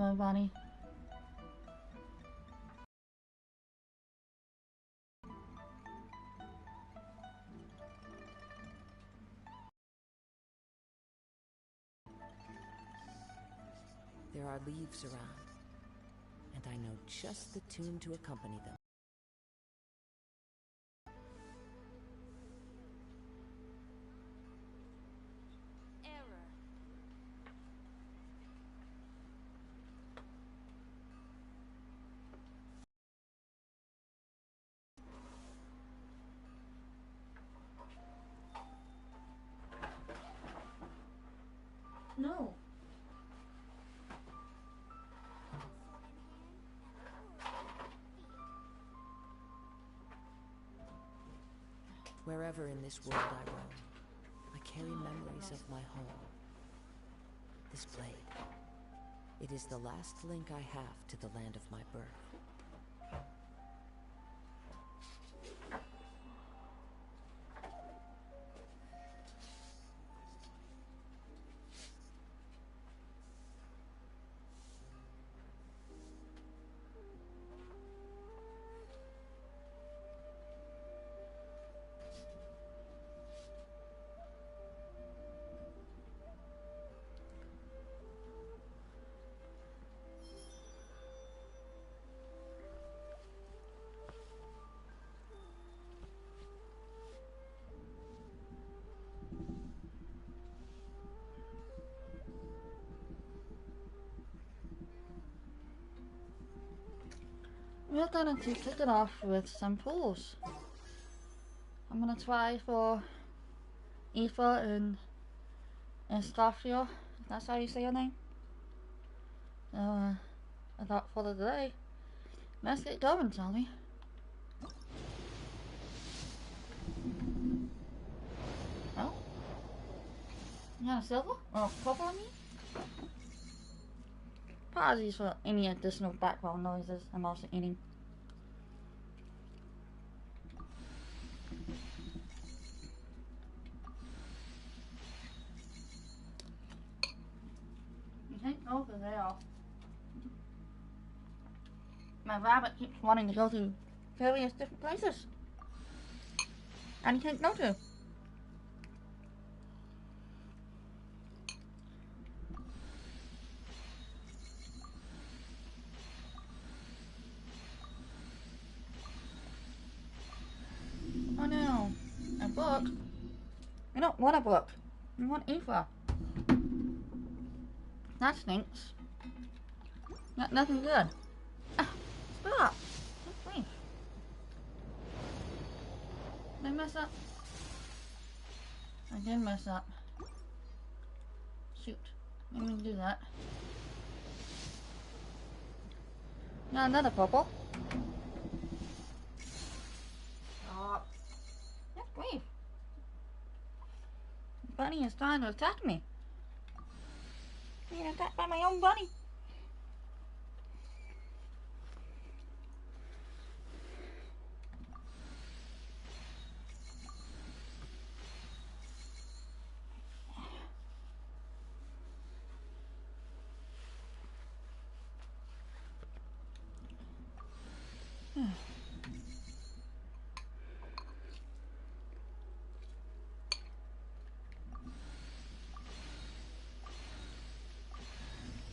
Come on, Bonnie. There are leaves around, and I know just the tune to accompany them. Error. No. Wherever in this world I roam, I carry memories of my home. This blade, it is the last link I have to the land of my birth. We're going to kick it off with some pulls. I'm going to try for Aoife and Escafio. That's how you say your name? I thought for the day. Let's get going, shall we? Oh? You got a silver? Or copper on me? Apologies for any additional background noises. I'm also eating. You think over there? My rabbit keeps wanting to go to various different places. And he can't go to. Oh no. A book? We don't want a book. We want Aoife. That stinks. Nothing good. Ah, stop. Good grief. Did I mess up? I did mess up. Shoot. Let me do that. Got another purple. Stop. Good grief. Bunny is trying to attack me. I'm being attacked by my own bunny.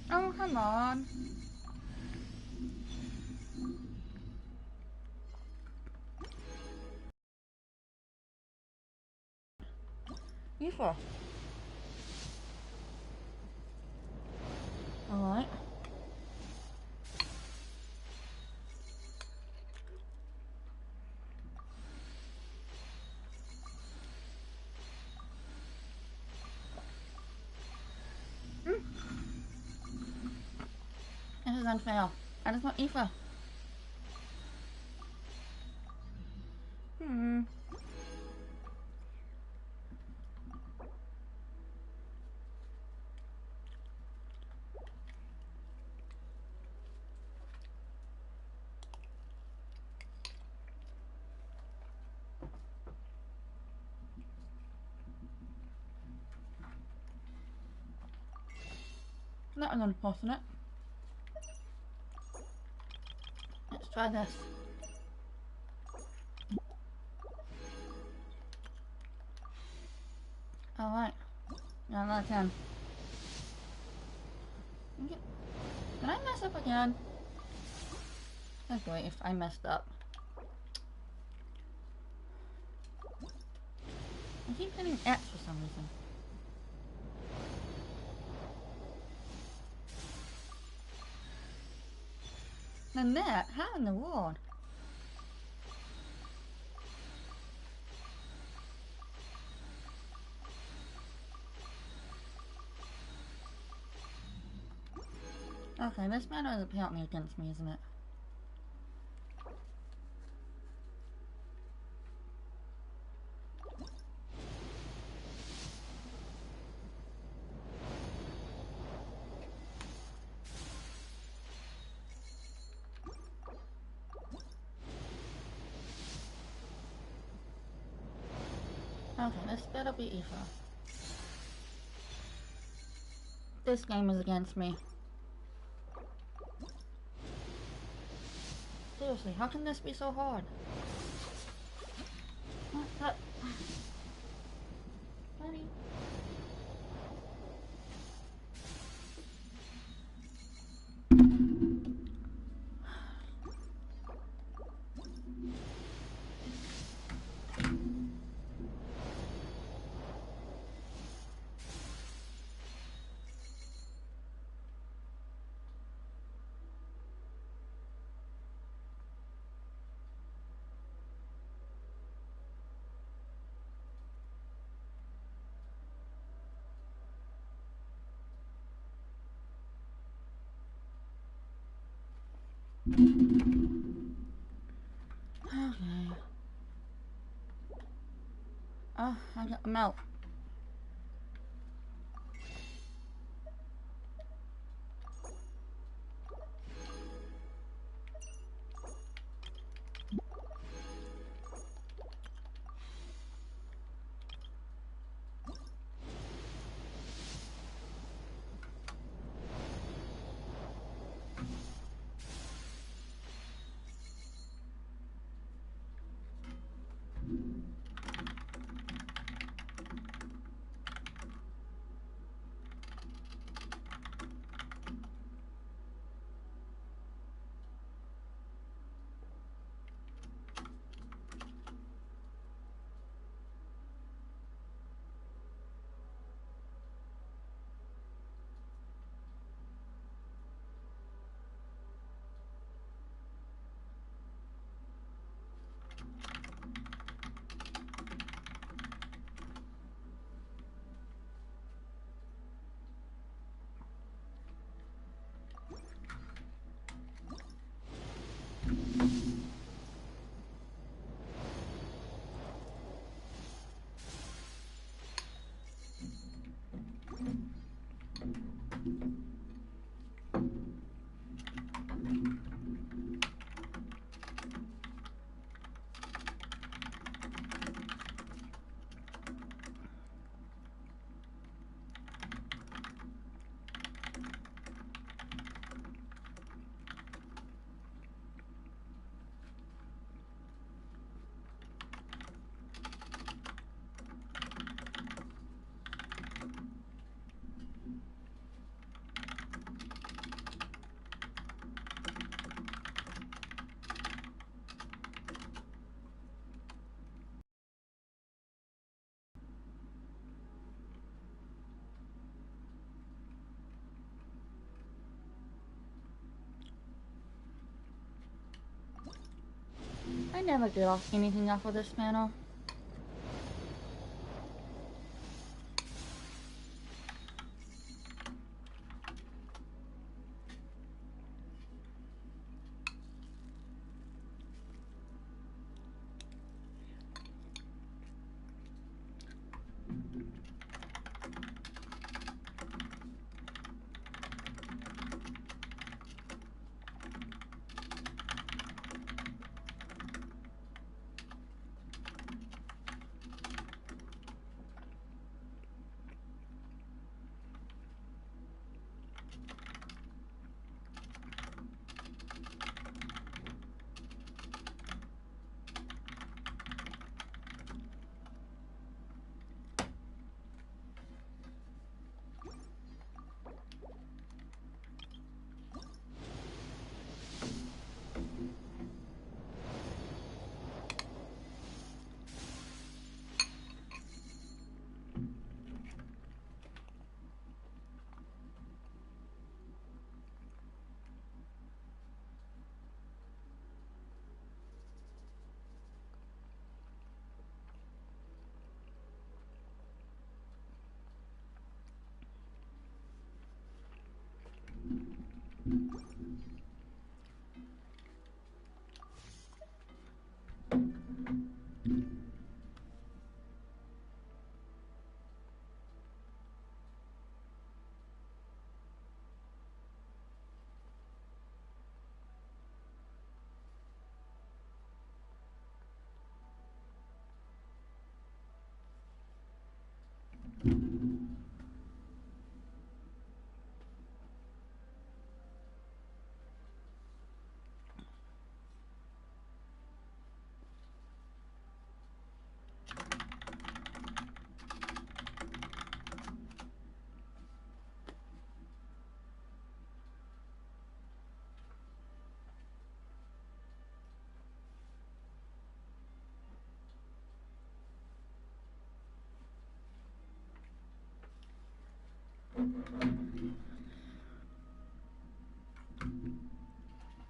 Oh, come on. Aoife. Alright. This is unfair. I just want Aoife. Not unfortunate. try this. Alright. Now another 10. Did I mess up again? That's great if I messed up. I keep hitting X for some reason. And that, how in the world? Okay, this matter is apparently against me, isn't it? Okay, this better be Aoife. This game is against me. Seriously, how can this be so hard? What? Buddy. Okay. Oh, I got a melt. I never get off anything off of this panel.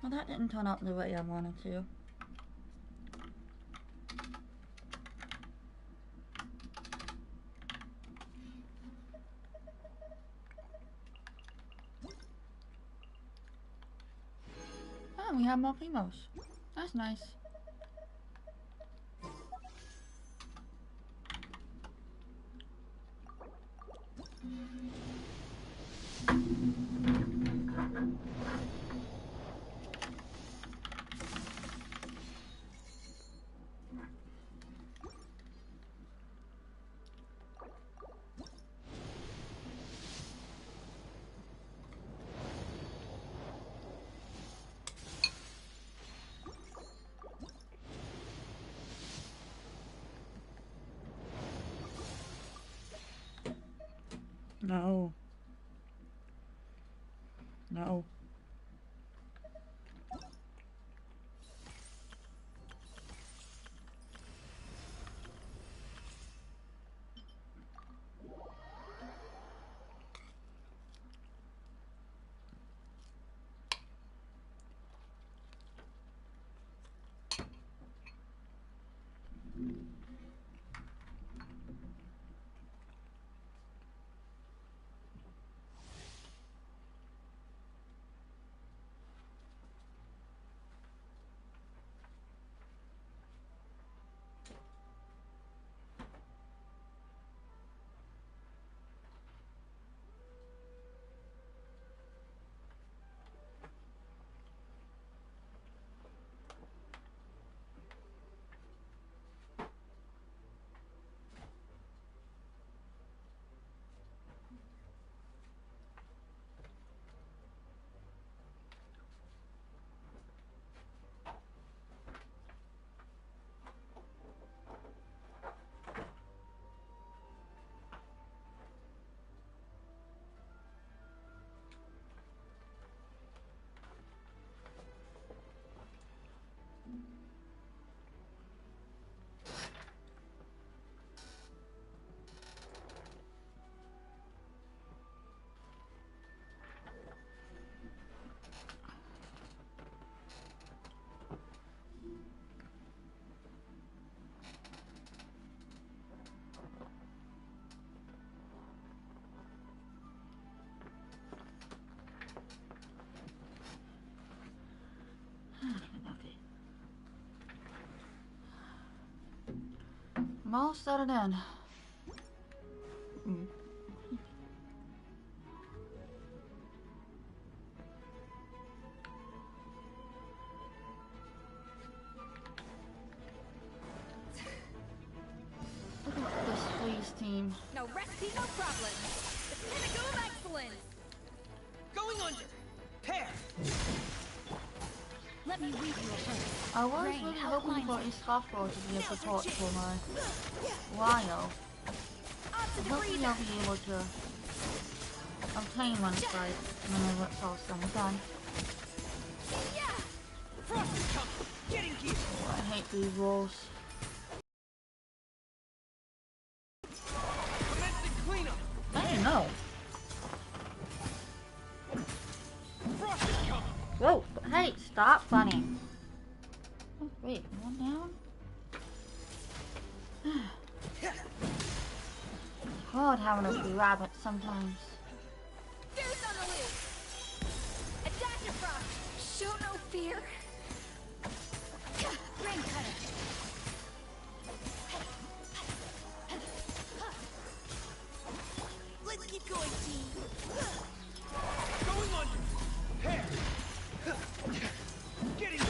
Well, that didn't turn out the way I wanted to. Oh, we have more primos. That's nice. No. No. I'm all started in. Look at this freeze team. No recipe, no problem. The pinnacle of excellence. Going under. Pair. Let me read you a verse. I was Rain really hoping outlines for a softball to be a support for my Lio. Odds of Hopefully I'll be able to obtain one fight whenever it's all said and done. Yeah. Frost is coming. Getting here. Oh, I hate these rules. Commencing cleanup. I don't know. Frost is coming. Whoa! Hey, stop funning. Oh, wait, one down? It's hard having a few rabbits sometimes. Fierce on the loose. Attack your frost. Show no fear. Rain cutter. Let's keep going, team. Going under. Pair. Getting here.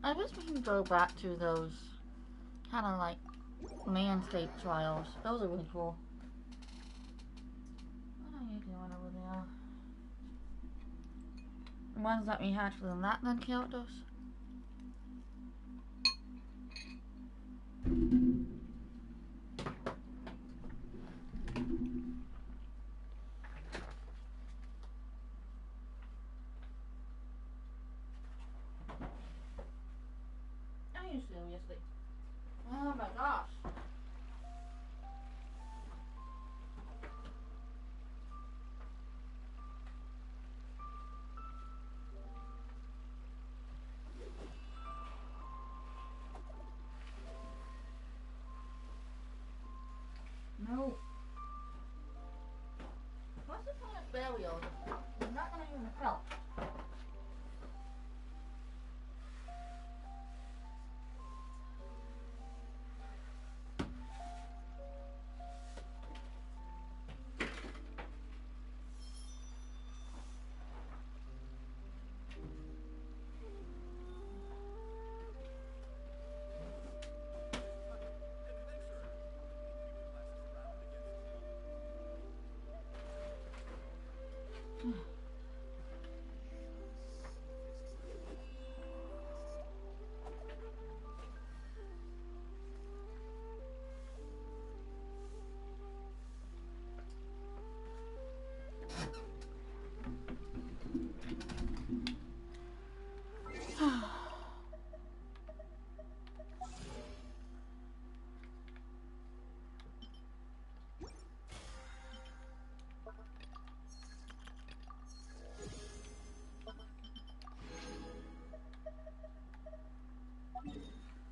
I wish we can go back to those kind of like landscape trials. Those are really cool. What are you doing over there? The ones that we had for the Latland characters. Are you seriously? Oh my gosh. No. What's the point of burial? I'm not gonna even help.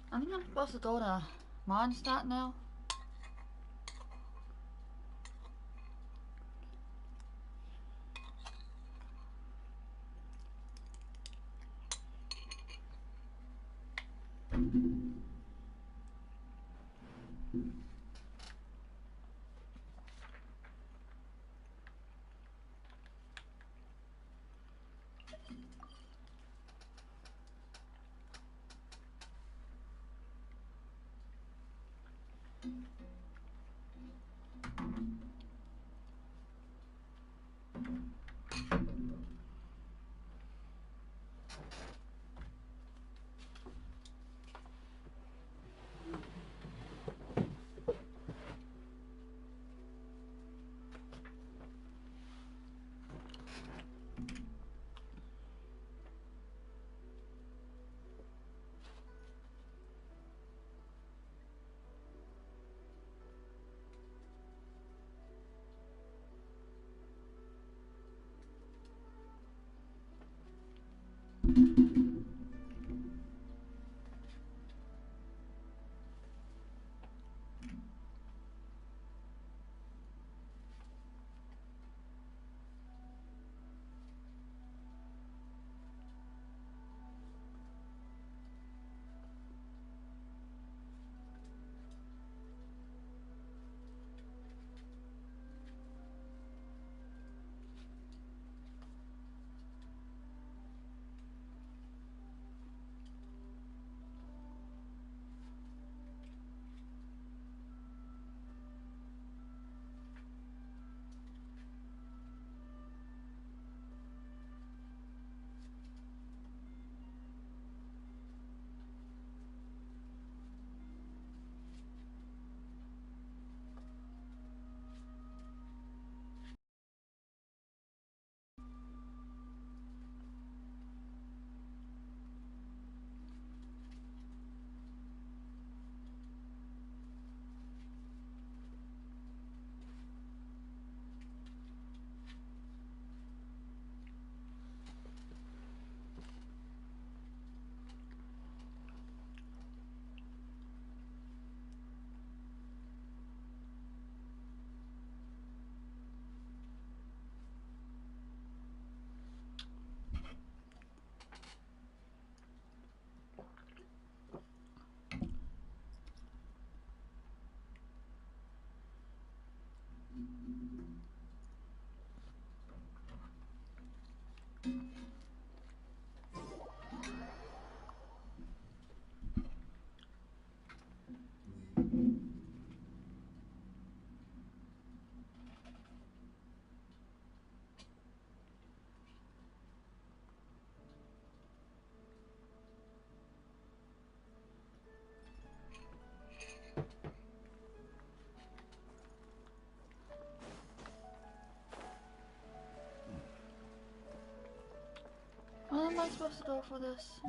I think I'm supposed to go to Mondstadt now. am I supposed to go for this?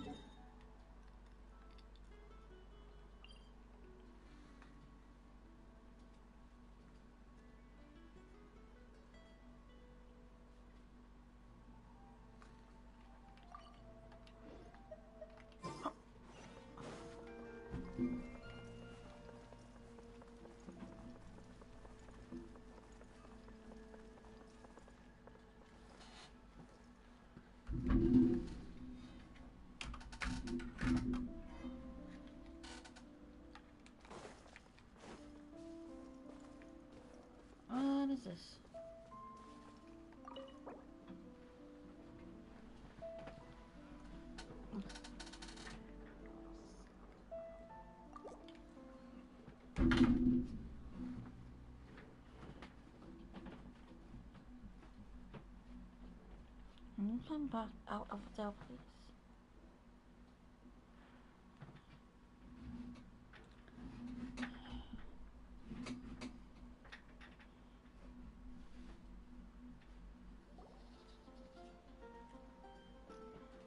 What is this? Can you come back out of there, please?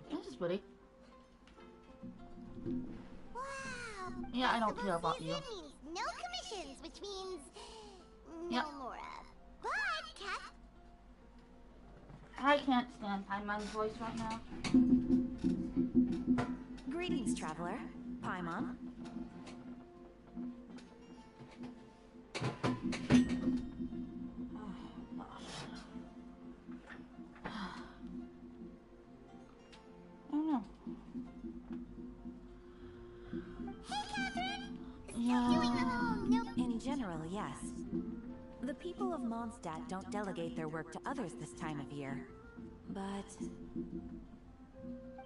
This is pretty. Wow. Yeah, I don't care about you. Season means no commissions, which means no Yep. more But Cat, I can't stand Paimon's voice right now. Greetings, traveler. Paimon. Oh no. hey Catherine, Yeah. doing the whole no. In general, yes. The people of Mondstadt don't delegate their work to others this time of year. But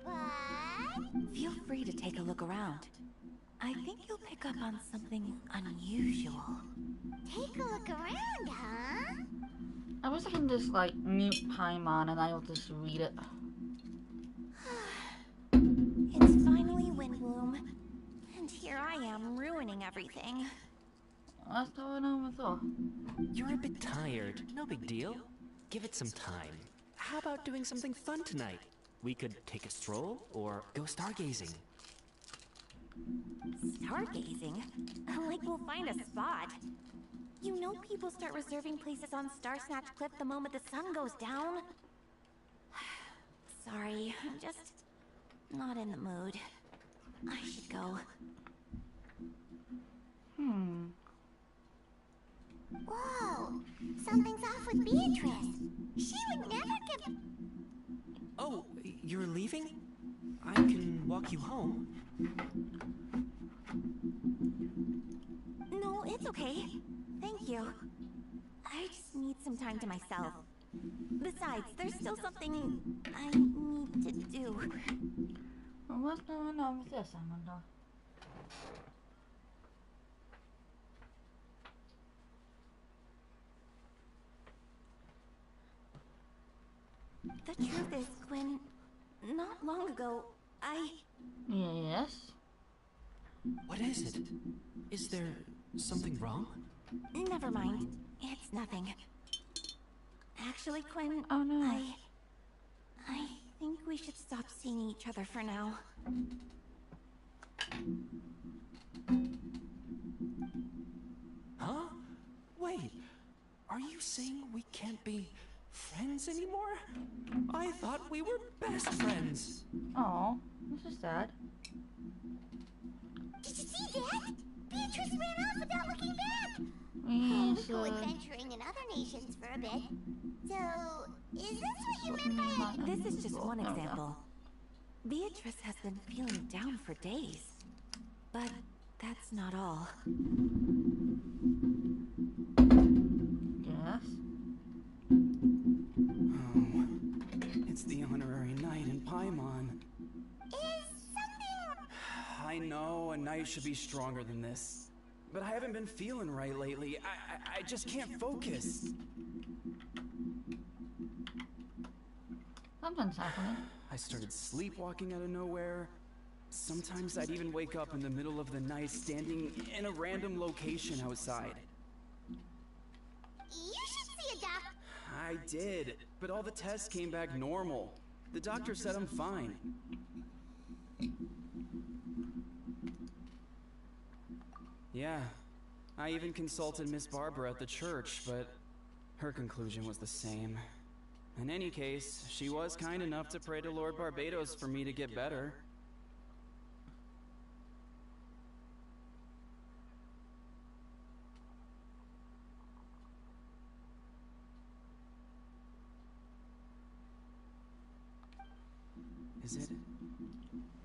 But feel free to take a look around. I think you'll pick up on something unusual. take a look around, huh? I wish I can just like mute Paimon and I'll just read it. It's finally Windbloom, and here I am ruining everything. What's going on with her? You're a bit tired. No big deal. Give it some time. How about doing something fun tonight? We could take a stroll or go stargazing. Stargazing? Like we'll find a spot. You know people start reserving places on Star Snatch Cliff the moment the sun goes down. Sorry, I'm just not in the mood. I should go. Whoa, something's off with Beatrice. She would never give. Oh, you're leaving? I can walk you home. No, it's okay. Thank you. I just need some time to myself. Besides, there's still something I need to do. Well, what's going on with this, I wonder? The truth is, Quinn, not long ago, Yes? What is it? Is there something wrong? Never mind. It's nothing. Actually, Quinn, Oh no. I think we should stop seeing each other for now. Huh? Wait, are you saying we can't be friends anymore? I thought we were best friends. Oh, this is sad. Did you see that? Beatrice ran off without looking back. We We'll go adventuring in other nations for a bit. So, is this what you meant by? This is just one example. Beatrice has been feeling down for days. But that's not all. Yes? Oh, it's the honorary knight in Paimon. Is something? I know a knight should be stronger than this, but I haven't been feeling right lately. I just can't focus. Something's happening. I started sleepwalking out of nowhere. Sometimes I'd even wake up in the middle of the night standing in a random location outside. You should see a doc. I did, but all the tests came back normal. The doctor said I'm fine. Yeah, I even consulted Miss Barbara at the church, but her conclusion was the same. In any case, she was kind enough to pray to Lord Barbados for me to get better.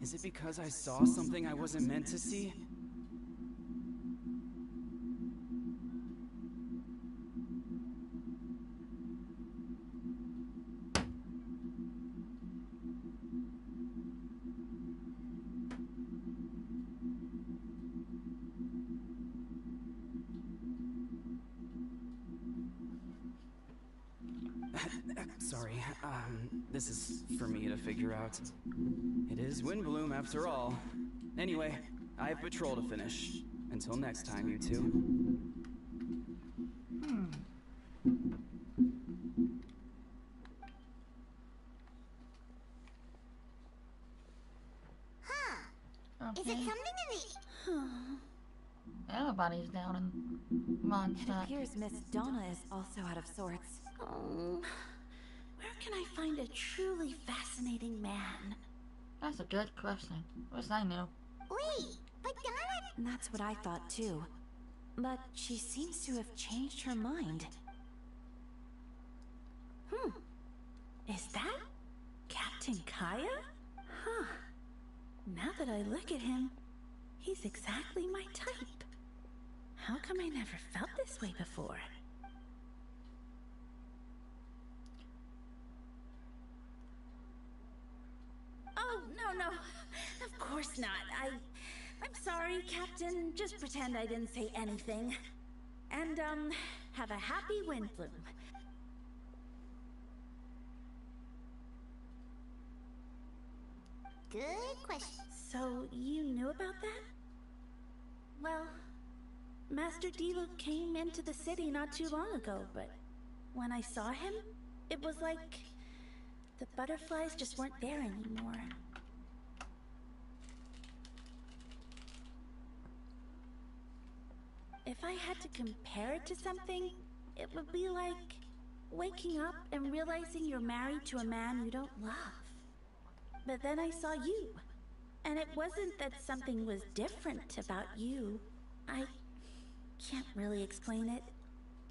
Is it because I saw something I wasn't meant to see? Sorry, this is for me to figure out. It is Windbloom after all. Anyway, I have patrol to finish. Until next time, you two. Is it Okay. something in the... Everybody's down in It Mondstadt. appears Miss Donna is also out of sorts. Oh, where can I find a truly fascinating man? That's a good question. Wish I knew. Wait, but Donna... That's what I thought too. But she seems to have changed her mind. Is that Captain Kaya? Huh. Now that I look at him, he's exactly my type. How come I never felt this way before? Oh, no. Of course not. I'm sorry, Captain. Just pretend I didn't say anything. And, have a happy Windbloom. Good question. So, you knew about that? Well, Master Devo came into the city not too long ago, but when I saw him, it was like the butterflies just weren't there anymore. If I had to compare it to something, it would be like waking up and realizing you're married to a man you don't love. But then I saw you, and it wasn't that something was different about you. I can't really explain it.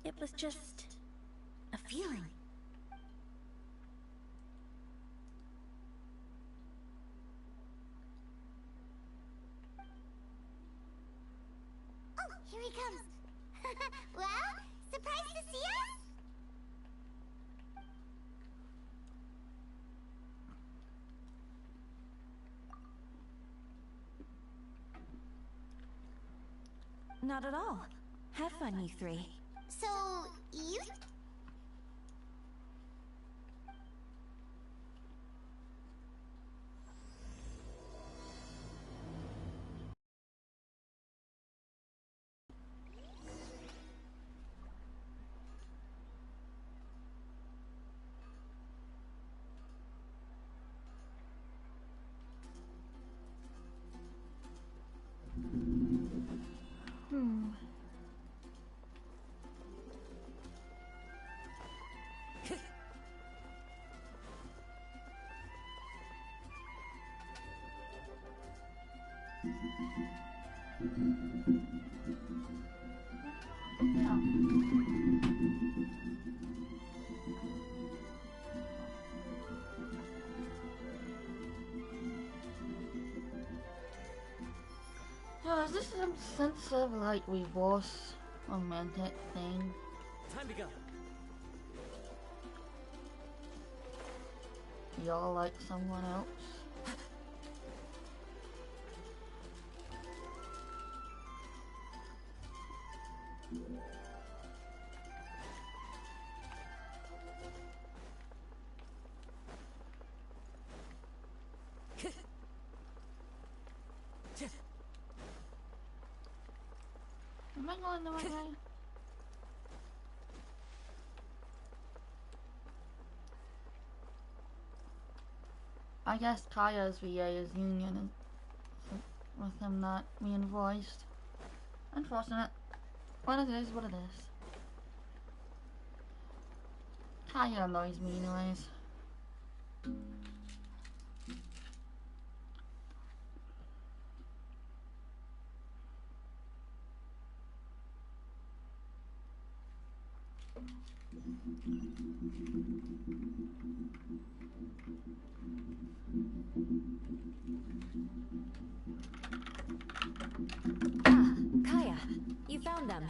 It was just a feeling. Oh, here he comes. Well, surprised to see us? Not at all. Have fun, you three. So, you... Oh, is this some sense of like reverse romantic thing? Time to go. Y'all like someone else? Am I going the right way? I guess Kaya's VA is union with him not being voiced. Unfortunate. What it is, what it is. Kaya annoys me anyways. Ah, Kaya, you found them.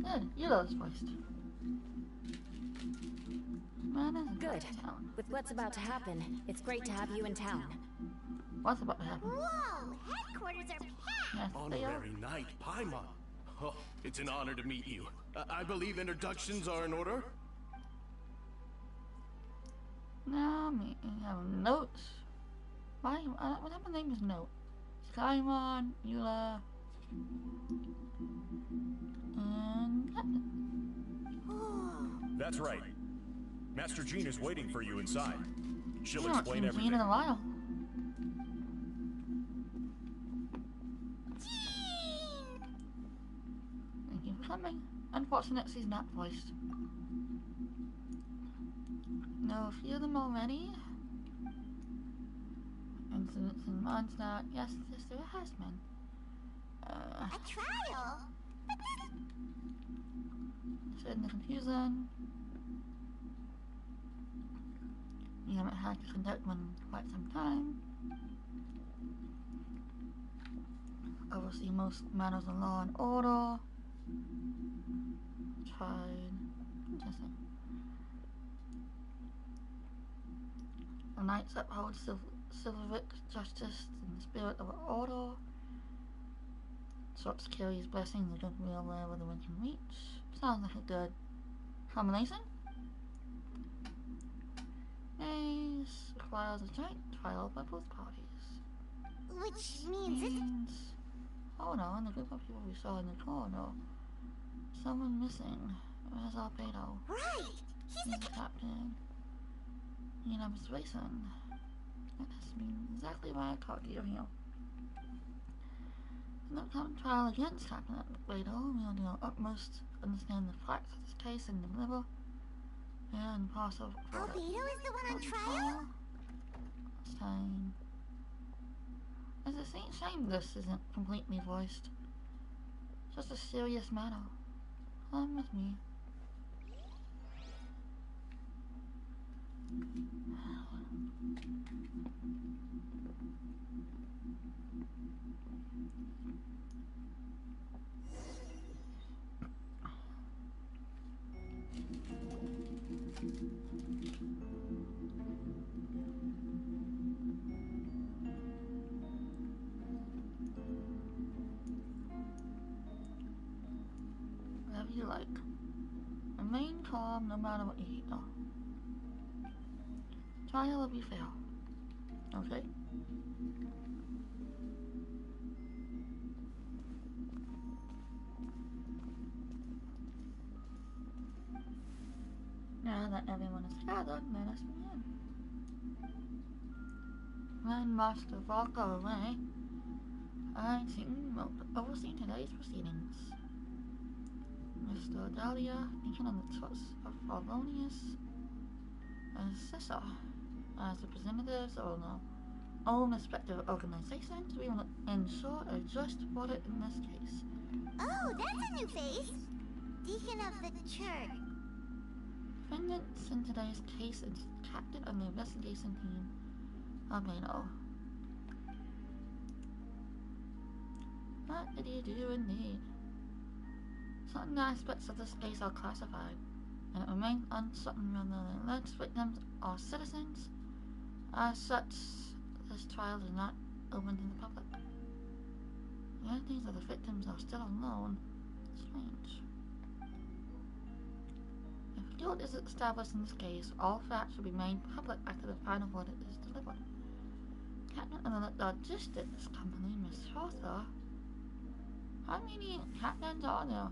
Good, you those voiced. Man, this is Good. town. With what's about to happen, it's great to have you in town. What's about to happen? Whoa, headquarters are packed. Yes, On the they are. very night, Paimon. Oh, it's an honor to meet you. I believe introductions are in order? Now, me have notes. What type of name is Note? Skymon, Eula, and Captain. That's right. Master Jean is waiting for you inside. She'll We haven't explain seen everything. Jean in a while. Thank you for coming. Unfortunate she's not voiced. Know a few of them already. Incidents in Mondstadt. Yes, Sister Hesman. A trial? Shouldn't the confusion. You haven't had to conduct one in quite some time. Oversee most matters of law and order. Tried. Interesting. The Knights uphold chivalric justice in the spirit of order. Swords carries blessings of goodwill wherever the wind can reach. Sounds like a good combination. Maze requires a joint trial by both parties. Which means Hold on, the group of people we saw in the corridor. Someone missing. Where's Albedo? Right! He's the captain. He and I was racing. That has been exactly why I caught you here. No come trial against Captain Albedo. We'll do our utmost to understand the facts of this case and deliver fair and impartial verdict. Albedo is the one on trial? Shame. It's a shame this isn't completely voiced. Just a serious matter. Come with me. Whatever you like. Remain calm no matter what you hear. Trial will be fair. Okay? Now that everyone is gathered, let us begin. When Master Volker away, I overseen today's proceedings. Mr. Dahlia, Deacon on the Trust of Farvonius, and Cessa, as representatives of our own respective organizations, we will ensure a just verdict in this case. Oh, that's a new face! Deacon of the Church. Defendants in today's case is captain of the investigation team, Albedo. What did you do indeed? Certain aspects of this case are classified, and it remains uncertain whether the alleged victims are citizens. As such, this trial is not open to the public. The identities of the victims are still unknown. Strange. If guilt is established in this case, all facts will be made public after the final verdict is delivered. Captain of the logistics company, Miss Arthur. How many captains are there?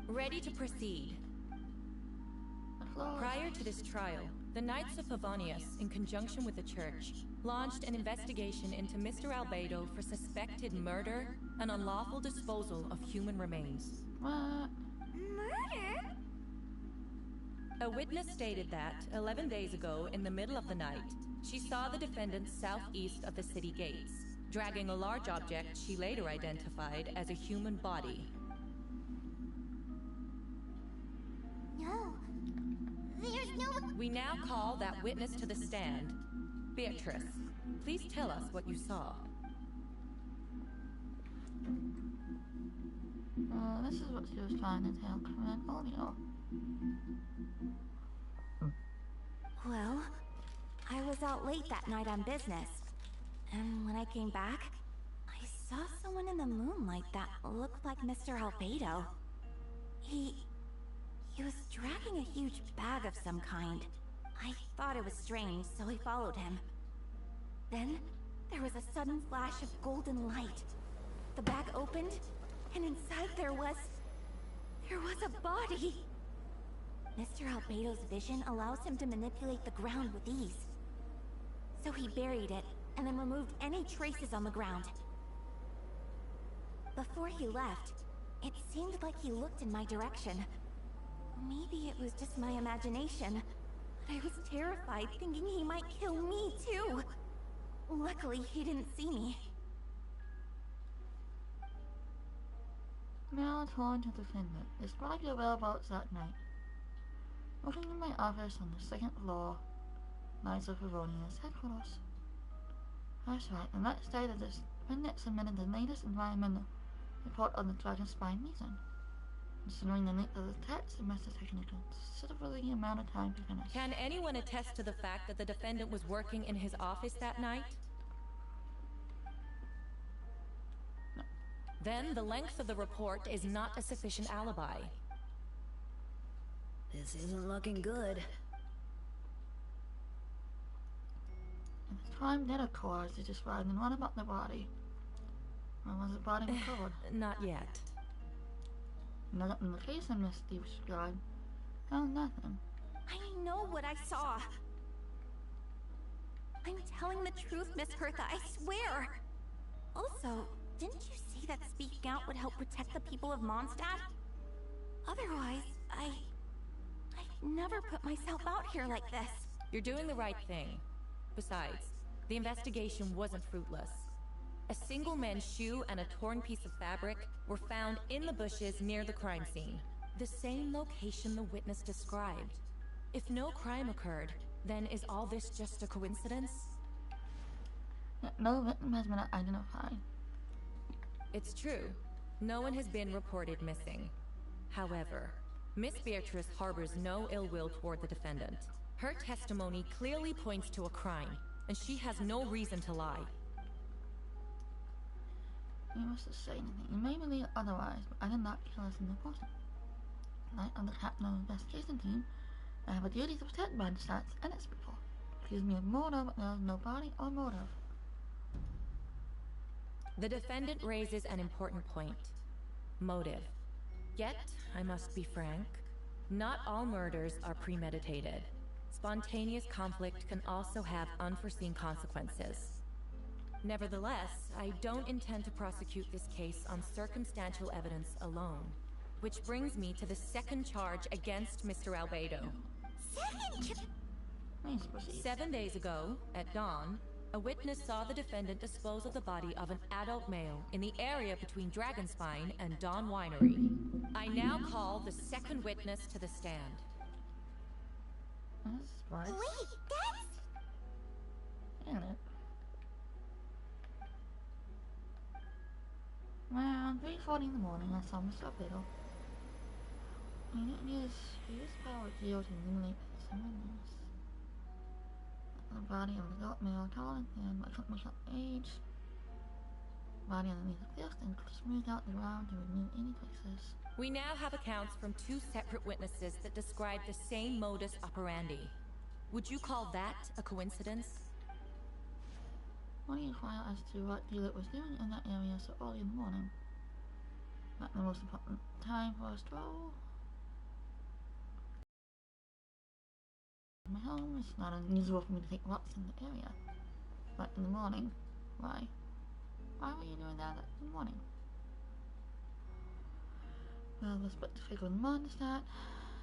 Ready to proceed. Prior to this trial, the Knights of Favonius, in conjunction with the Church, launched an investigation into Mr. Albedo for suspected murder and unlawful disposal of human remains. What? Murder? A witness stated that, 11 days ago, in the middle of the night, she saw the defendant southeast of the city gates, dragging a large object she later identified as a human body. No. There's no... We now call that witness to the stand. Beatrice, please tell us what you saw. This is what she was trying to tell Corinne earlier. Well, I was out late that night on business. And when I came back, I saw someone in the moonlight that looked like Mr. Albedo. He was dragging a huge bag of some kind. I thought it was strange, so I followed him. Then, there was a sudden flash of golden light. The bag opened, and inside there was a body. Mr. Albedo's vision allows him to manipulate the ground with ease. So he buried it, and then removed any traces on the ground. Before he left, it seemed like he looked in my direction. Maybe it was just my imagination, but I was terrified thinking he might kill me too. Luckily, he didn't see me. Now on to the defendant. Describe your whereabouts that night. Working in my office on the second floor, Knights of Favonius headquarters. That's right, and that day the defendant submitted the latest environmental report on the Dragon Spine region. Considering the length of the text, it must have taken a considerable amount of time to finish. Can anyone attest to the fact that the defendant was working in his office that night? No. Then the length of the report is not a sufficient alibi. This isn't looking good. At the time did occur as you described, and what about the body? When was the body recovered? Not yet. Not in the case of Miss Steve described. Found nothing. I know what I saw. I'm telling the truth, Miss Hertha, I swear. Also, didn't you see that speaking out would help protect the people of Mondstadt? Otherwise, I'd never put myself out here like this. You're doing the right thing. Besides, the investigation wasn't fruitless. A single man's shoe and a torn piece of fabric were found in the bushes near the crime scene. The same location the witness described. If no crime occurred, then is all this just a coincidence? No victim has been identified. It's true. No one has been reported missing. However, Miss Beatrice harbors no ill will toward the defendant. Her testimony clearly points to a crime, and she has no reason to lie. You must have said anything. You may believe otherwise, but I did not kill a single person. I'm the captain of the investigation team. I have a duty to protect Mondstadt and its people. Accuse me of murder, but there is no body or motive. The defendant raises an important point. Motive. Yet, I must be frank, not all murders are premeditated. Spontaneous conflict can also have unforeseen consequences. Nevertheless, I don't intend to prosecute this case on circumstantial evidence alone. Which brings me to the second charge against Mr. Albedo. Please proceed. 7 days ago, at dawn, a witness saw the defendant dispose of the body of an adult male in the area between Dragonspine and Dawn Winery. I now call the second witness to the stand. That's right. Wait, that's... Damn it. Around 3:40 in the morning, I saw Mr. Albedo. He used power geo to eliminate some windows. The body of an adult male, tall and thin, but couldn't make out age. Body underneath the cliffs and smoothed out the ground to remove any traces. We now have accounts from two separate witnesses that describe the same modus operandi. Would you call that a coincidence? What do you inquire as to what Dealer was doing in that area so early in the morning? Not the most important time for a stroll. My home is not unusual for me to take walks in the area. But in the morning, why? Why were you doing that in the morning? Well, let's put the figure in Mondstadt.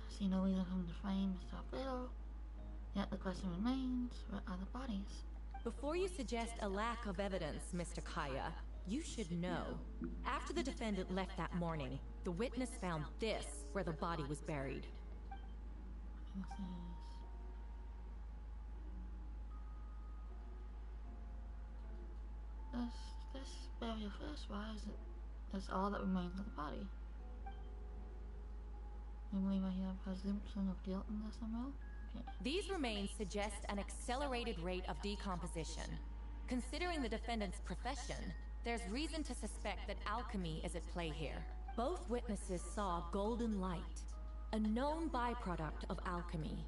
See no reason for him to frame Mr. Alfredo. Yet the question remains, where are the bodies? Before you suggest a lack of evidence, Mr. Kaya, you should know. After the defendant left that morning, the witness found this where the body was buried. This burial first, why is it? That's all that remains of the body. You believe I hear a presumption of guilt in this somehow? Okay. These remains suggest an accelerated rate of decomposition. Considering the defendant's profession, there's reason to suspect that alchemy is at play here. Both witnesses saw golden light, a known byproduct of alchemy.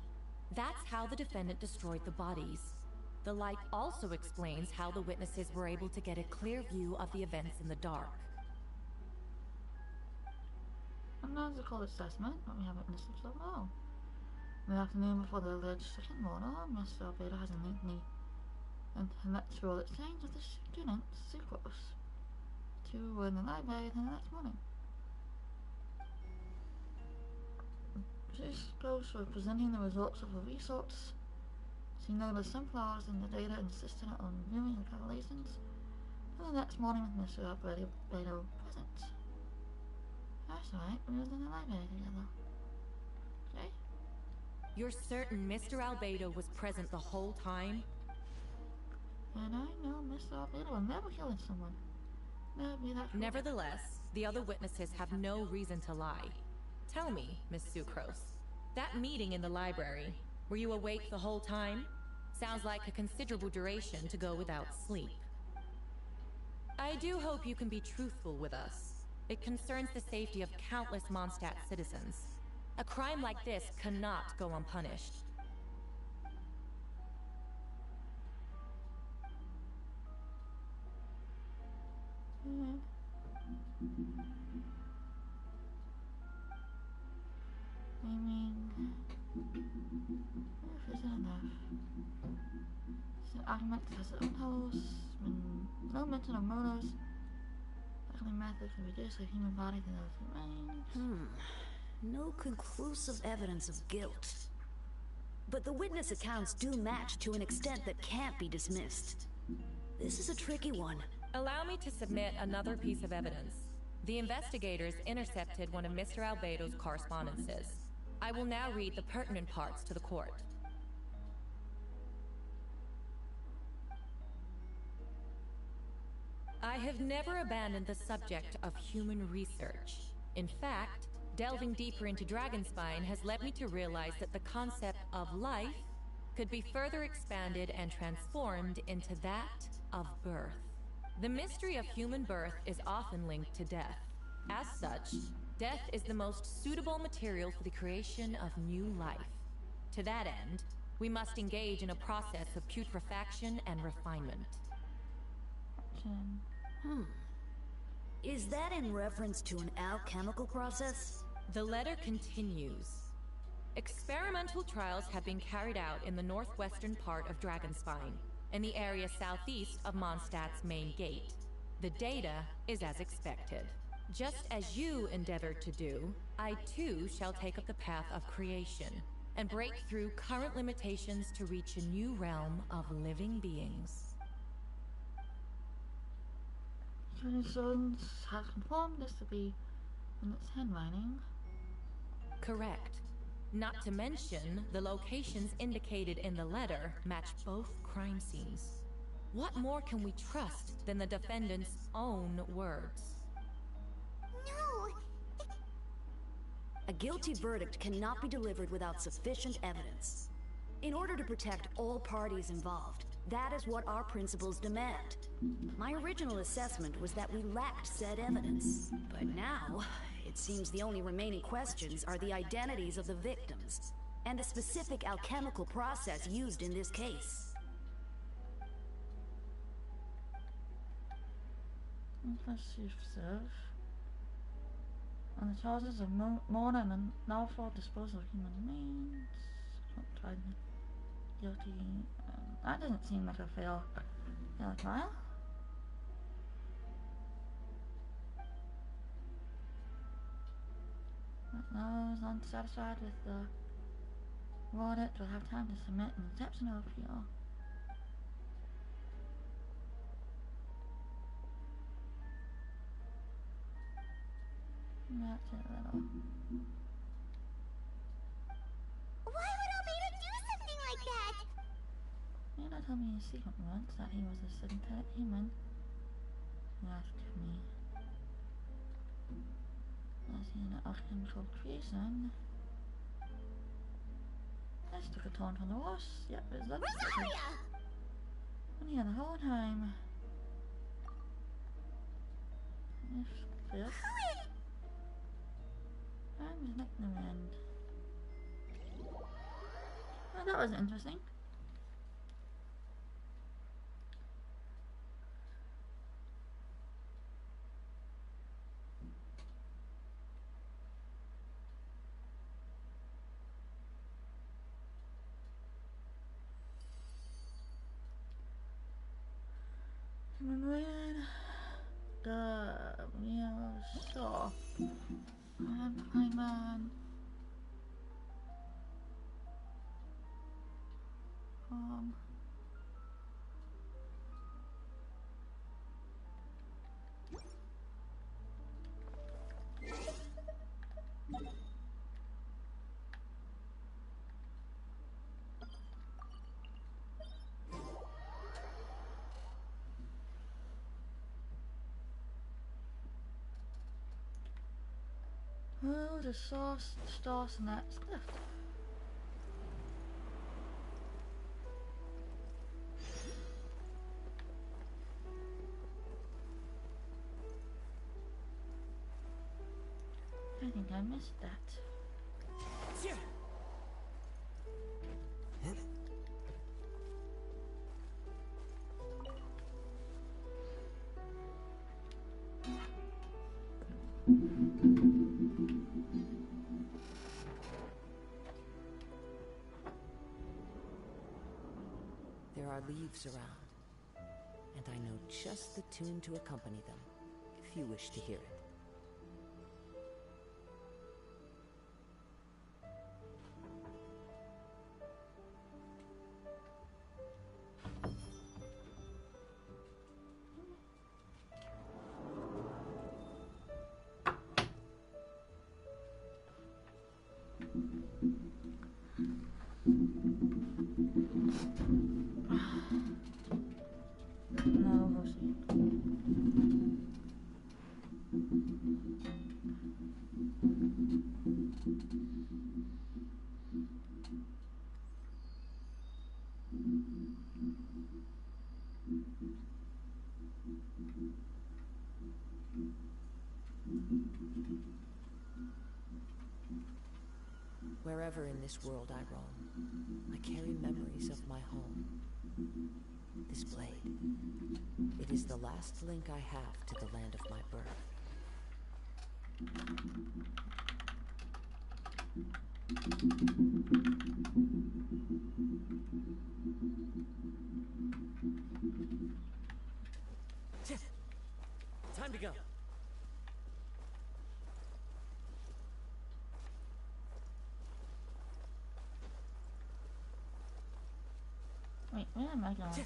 That's how the defendant destroyed the bodies. The light also explains how the witnesses were able to get a clear view of the events in the dark. A logical assessment, but we haven't witnessed it so well. In the afternoon before the alleged second murder, Mr. Albedo has a lengthy intellectual exchange with the student, Sucrose. Two were in the library the next morning. Sucrose was presenting the results of her research. She noticed some flaws in the data and insisted on reviewing the calculations for the next morning with Mr. Albedo present. That's right, we was in the library together. Okay? You're certain Mr. Albedo was present the whole time? And I know Mr. Albedo will never kill someone. Never be that fool. Nevertheless, the other witnesses have no reason to lie. Tell me, Miss Sucrose, that meeting in the library, were you awake the whole time? Sounds like a considerable duration to go without sleep. I do hope you can be truthful with us. It concerns the safety of countless Mondstadt citizens. A crime like this cannot go unpunished. I mean, if isn't enough. The argument has its own holes, no mention of motives. Likely method to reduce a human body to those remains. No conclusive evidence of guilt. But the witness accounts do match to an extent that can't be dismissed. This is a tricky one. Allow me to submit another piece of evidence. The investigators intercepted one of Mr. Albedo's correspondences. I will now read the pertinent parts to the court. I have never abandoned the subject of human research. In fact, delving deeper into Dragonspine has led me to realize that the concept of life could be further expanded and transformed into that of birth. The mystery of human birth is often linked to death. As such, death is the most suitable material for the creation of new life. To that end, we must engage in a process of putrefaction and refinement. Is that in reference to an alchemical process? The letter continues. Experimental trials have been carried out in the northwestern part of Dragonspine, in the area southeast of Mondstadt's main gate. The data is as expected. Just as you endeavored to do, I too shall take up the path of creation and break through current limitations to reach a new realm of living beings. Sons has confirmed this to be in its handwriting. Correct. Not to mention, the locations indicated in the letter match both crime scenes. What more can we trust than the defendant's own words? No! A guilty verdict cannot be delivered without sufficient evidence. In order to protect all parties involved, that is what our principles demand. My original assessment was that we lacked said evidence. But now, it seems the only remaining questions are the identities of the victims and the specific alchemical process used in this case. On the charges of mourning and lawful disposal of human remains. Tried guilty. That doesn't seem like a fair trial. Those unsatisfied with the verdict will have time to submit an exceptional appeal. That's it, little. Why would Albedo do something like that? Nana told me a secret once that he was a synthetic human who asked me, was he an alchemical creation? This took a turn for the worse. Yep, it was Rosaria! And here the whole time. If this. I was like the wind. Oh, that was interesting. Sure. I'm oh, the sauce, stars, and that's left. I think I missed that. There are leaves around, and I know just the tune to accompany them, if you wish to hear it. No, we'll see. Wherever in this world I roam, I carry memories of my home. This blade, it is the last link I have to the land of my birth. Time to go. Wait, where am I going?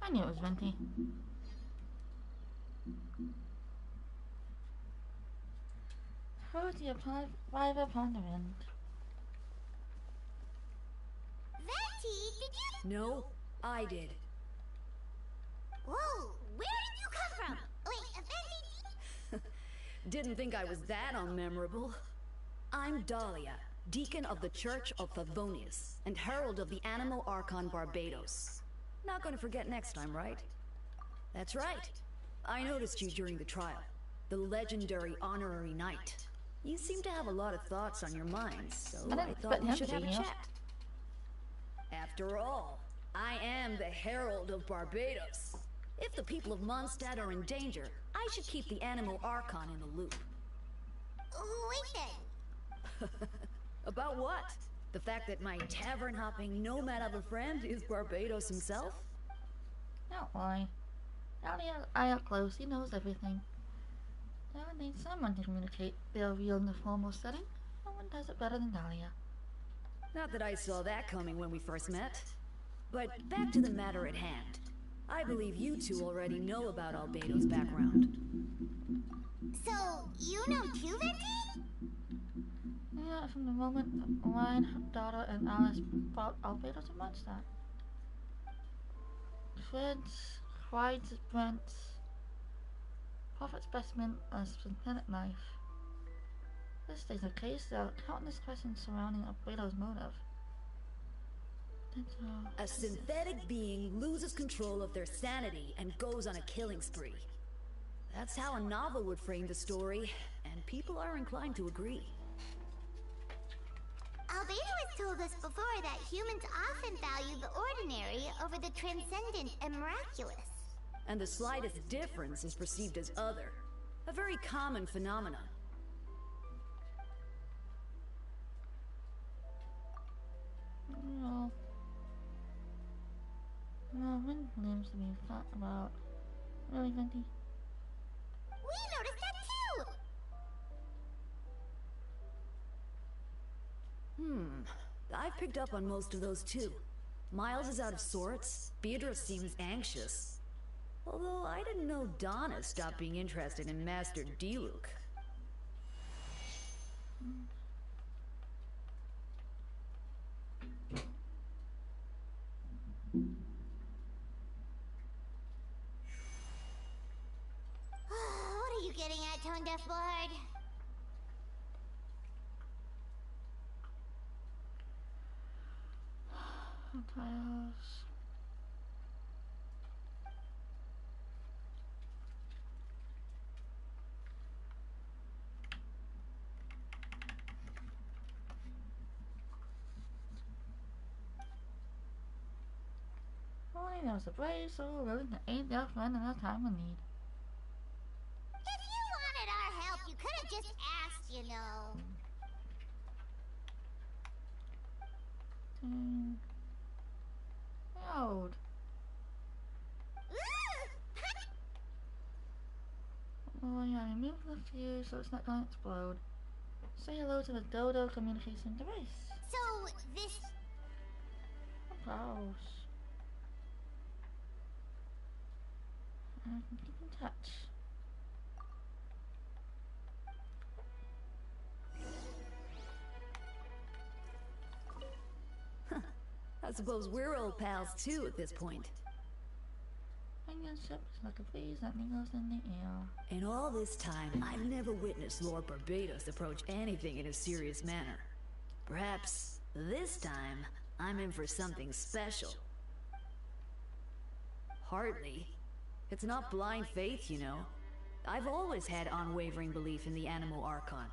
I knew it was Venti. How do you apply the upon the wind? Venti, did you? No, I did. Whoa, where did you come from? Wait, Venti? Didn't think I was that unmemorable. I'm Dahlia, Deacon of the Church of Favonius, and Herald of the Animal Archon Barbados. Not gonna forget next time, right? That's right. I noticed you during the trial. The legendary honorary knight. You seem to have a lot of thoughts on your mind, so I thought we should have a chat. After all, I am the Herald of Barbados. If the people of Mondstadt are in danger, I should keep the Animal Archon in the loop. Wait then. About what? The fact that my tavern-hopping nomad of a friend is Barbados himself? Don't worry. Now that I are close, he knows everything. Now I need someone to communicate their real in a formal setting. No one does it better than Dahlia. Not that I saw that coming when we first met. But back to the matter at hand. I believe you two already know about Albedo's background. So, you know too, Venti? Yeah, from the moment Ryan, daughter, and Alice brought Albedo to Mondstadt. Fred's Cride's Brent's Prophet specimen of synthetic knife. This is a case there are countless questions surrounding Albedo's motive. A synthetic being loses control of their sanity and goes on a killing spree. That's how a novel would frame the story, and people are inclined to agree. Albedo has told us before that humans often value the ordinary over the transcendent and miraculous. And the slightest difference is perceived as other. A very common phenomenon. No, when names to be thought about. Really, Venti? We noticed that too! I've picked up on most of those too. Miles is out of sorts. Beatrice seems anxious. Although I didn't know Donna stopped being interested in Master Diluc. What are you getting at, Tone Deaf Bard? Tiles. Only there's a brave soul willing to aid their friend in a time of need. If you wanted our help, you could have just asked, you know. Loud. Oh yeah, remove the fuse so it's not going to explode. Say hello to the Dodo communication device. So, this... Applause. I can keep in touch. I suppose we're old pals too at this point. Ship is like a breeze that mingles in the air. In all this time, I've never witnessed Lord Barbados approach anything in a serious manner. Perhaps this time, I'm in for something special. Hardly. It's not blind faith, you know. I've always had unwavering belief in the Animal Archon.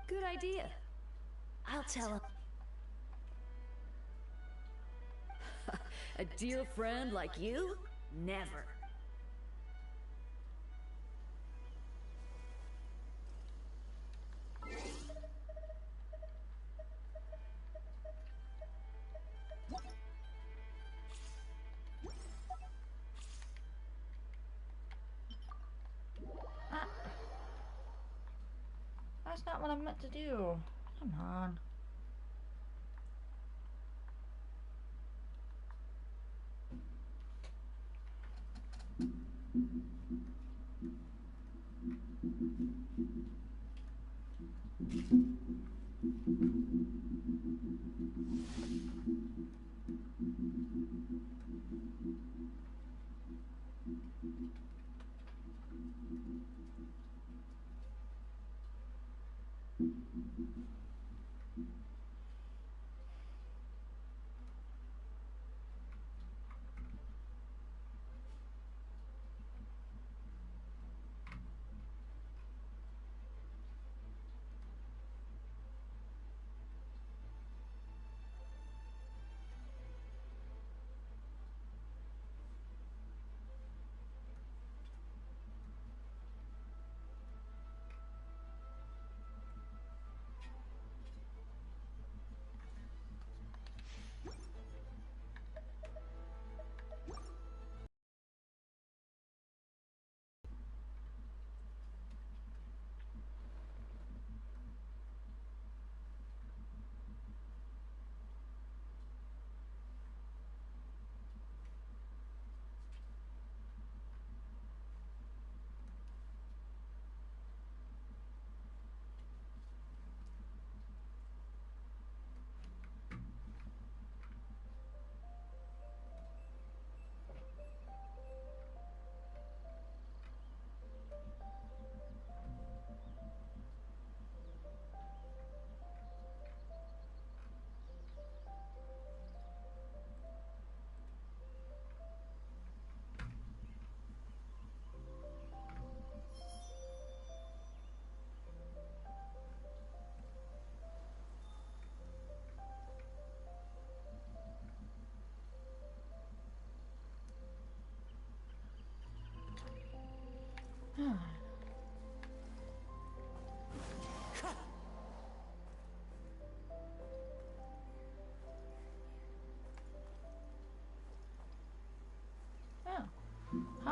Good idea. I'll tell him. A dear friend like you? Never. That's not what I meant to do. Come on.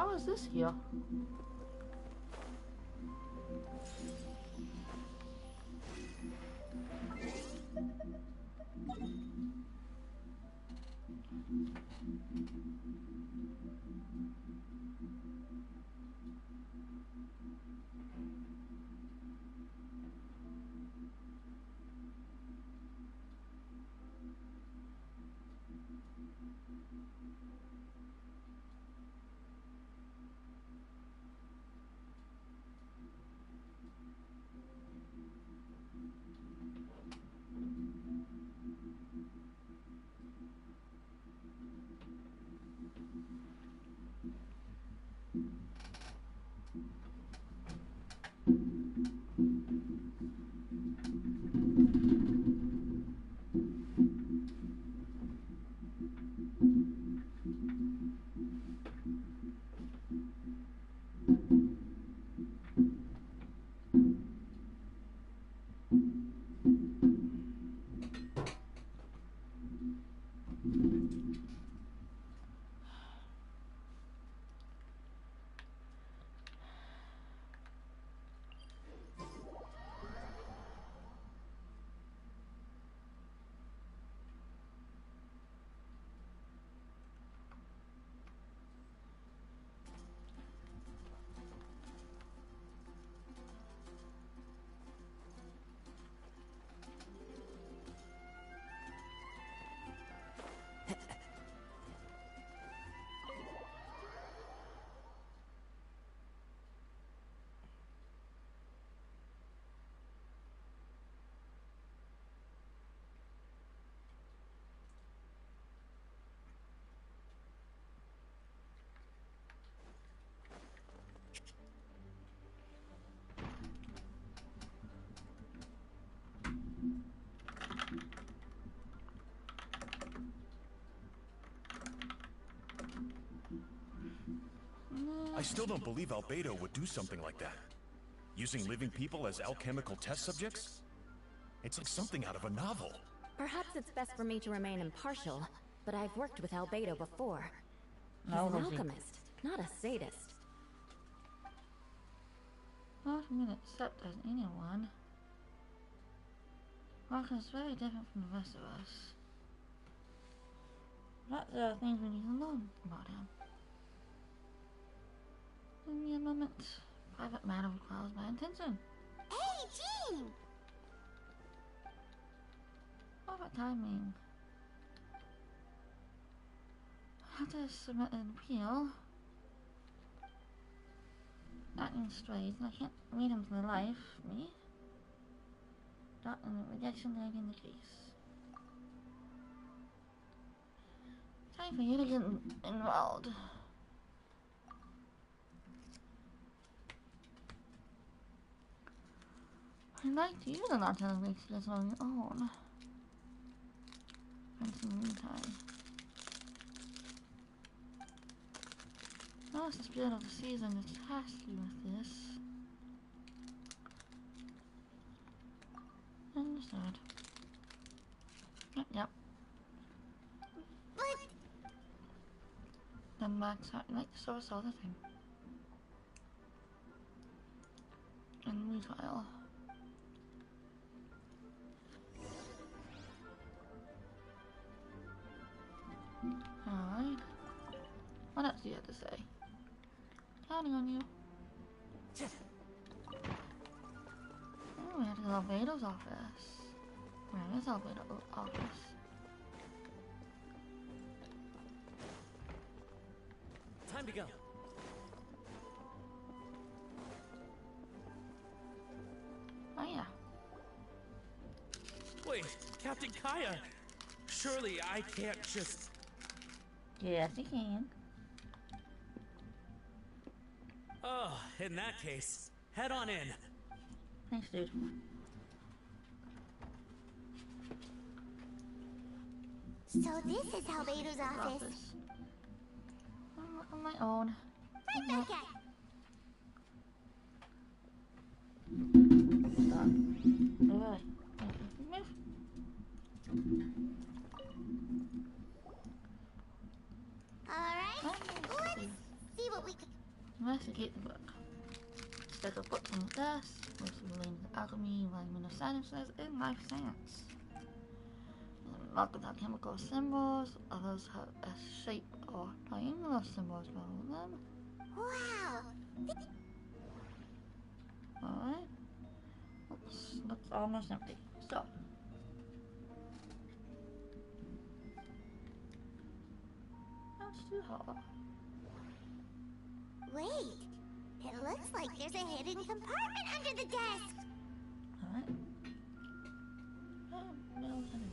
How is this here? I still don't believe Albedo would do something like that. Using living people as alchemical test subjects? It's like something out of a novel. Perhaps it's best for me to remain impartial, but I've worked with Albedo before. He's No, an Rosie. alchemist, not a sadist. Not I mean accept as anyone. Marcus is very different from the rest of us. But there are things we need to learn about him. Give me a moment. Private matter requires my attention. Hey, Jean! Perfect timing. After I submit an appeal, acting straight, I can't read him to the life, me. Not in the rejection tag in the case. Time for you to get involved. I'd like to use an artillery skills on your own. In the meantime. Now it's the spirit of the season to task you with this. Understood. Yep. But Then Max had like the source all the thing. And retrial. Alright. What else do you have to say? Counting on you. Oh, we have to go to Albedo's office. Where is Albedo's office? Time to go. Oh yeah. Wait, Captain Kaya! Surely I can't just... Yes, you can. Oh, in that case, head on in. Thanks, dude. so this is Albedo's office. I'm on my own. Right back at. Stop. Alright. Move. Alright, let's see what we can... Investigate the book. Stack of books on the desk, mostly related to alchemy, environmental sciences, and life science. Lots of alchemical symbols, others have a shape or triangular symbols below them. Wow! Alright. Looks almost empty. So. That's too hard. Wait, it looks like there's a hidden compartment under the desk. Alright. Oh, no, hidden.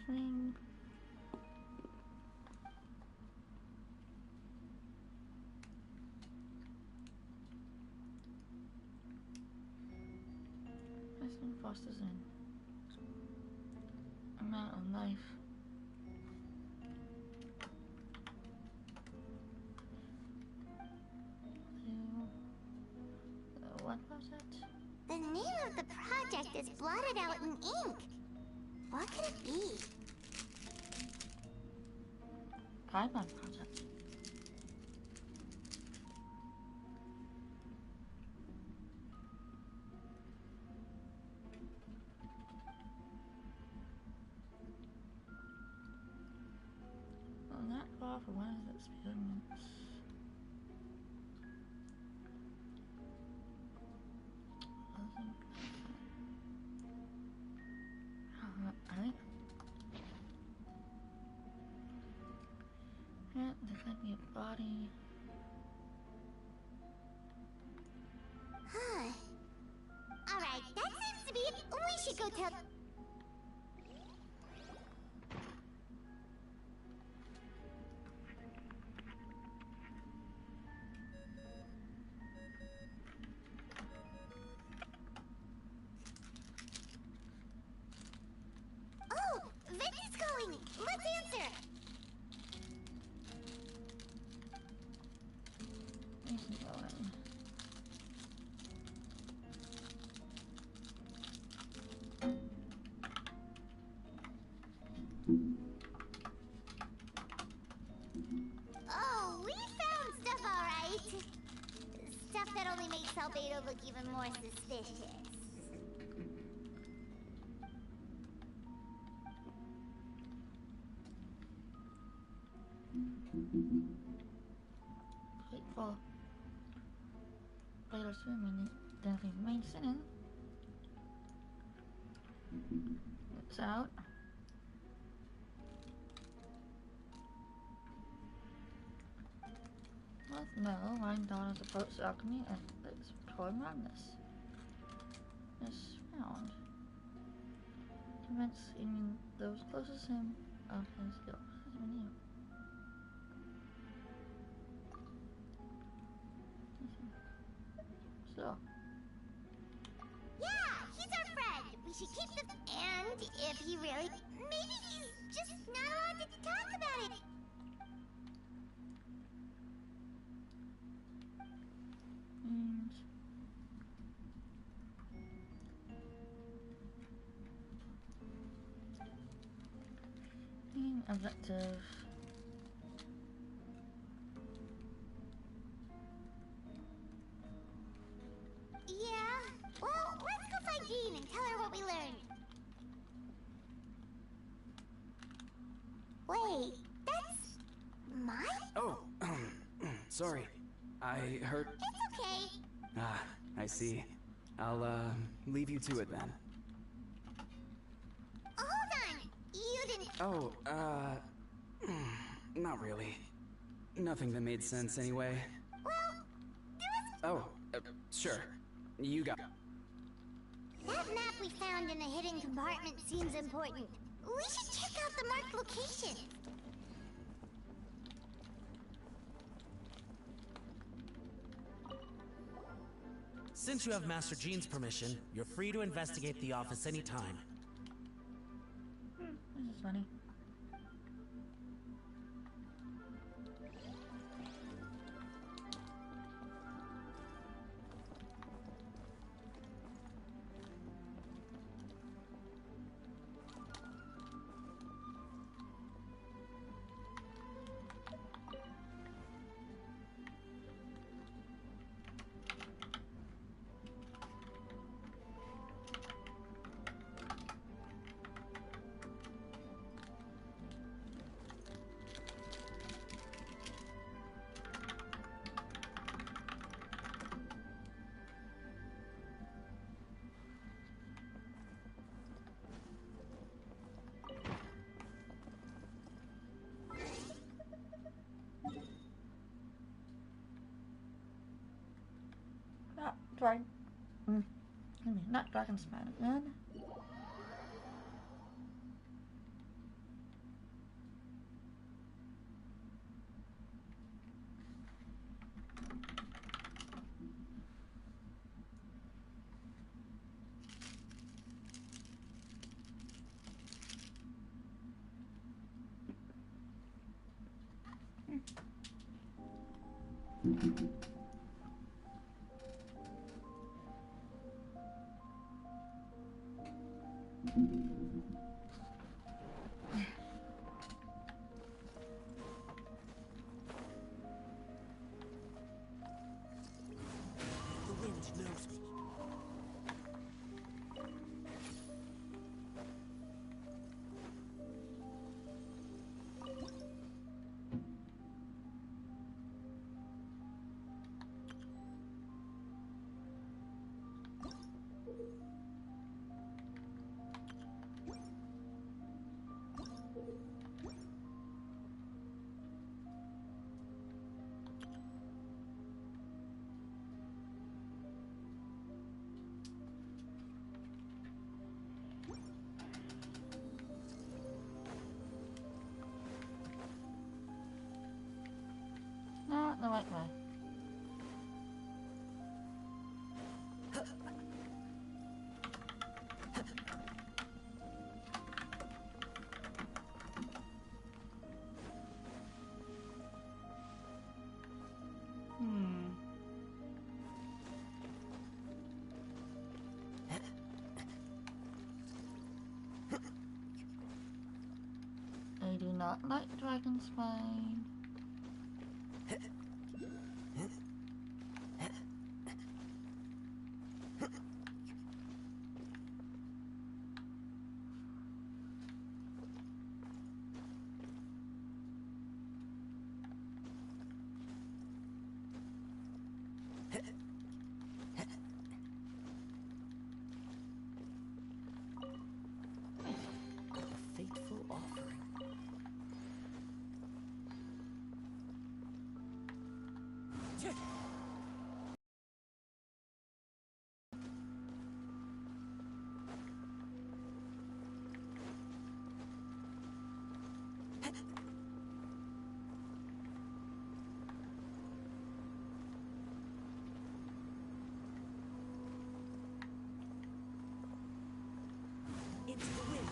Swing. Pressing Foster's in. Amount of knife. What project? The name of the project is blotted out in ink. What could it be? Pipeline project. Well, not far from one of the experiments. Alright. Yeah, there could be a body. Huh. Alright, that seems to be it. We should go tell... Oh! Vicky's calling! Let's answer! He's going. Oh, we found stuff, alright. Stuff that only makes Albedo look even more suspicious. Wait for later ceremony. Then we remain sitting. It's out. Well, no, Ryan Donna's approach to alchemy and its core madness is found. Convincing those closest to him of his guilt. So. Yeah, he's our friend. We should keep the... And if he really... Maybe he's just not allowed to talk about it. And objective. Yeah. Well, let's go find Jean and tell her what we learned. Wait, that's mine? Oh, sorry. I heard... It's okay. Ah, I see. I'll, leave you to it then. Hold on. You didn't... Oh, not really. Nothing that made sense anyway. Well, do us... Oh, sure. You got... That map we found in the hidden compartment seems important. We should check out the marked location. Since you have Master Jean's permission, you're free to investigate the office anytime. This is funny. Not Dragon Spider again. The wind knows me. Not the right way. I do not like dragon spine. Fateful offering. It's the wind.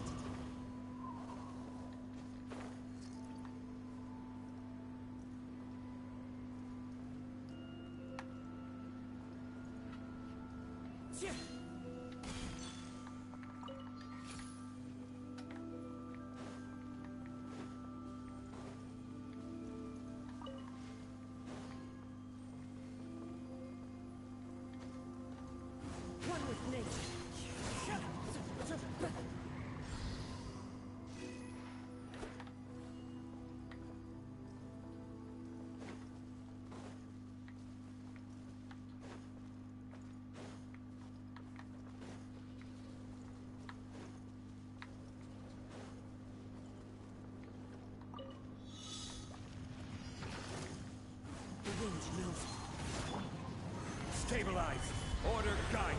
One with nature. The wind knows me. Stabilize! Order guide!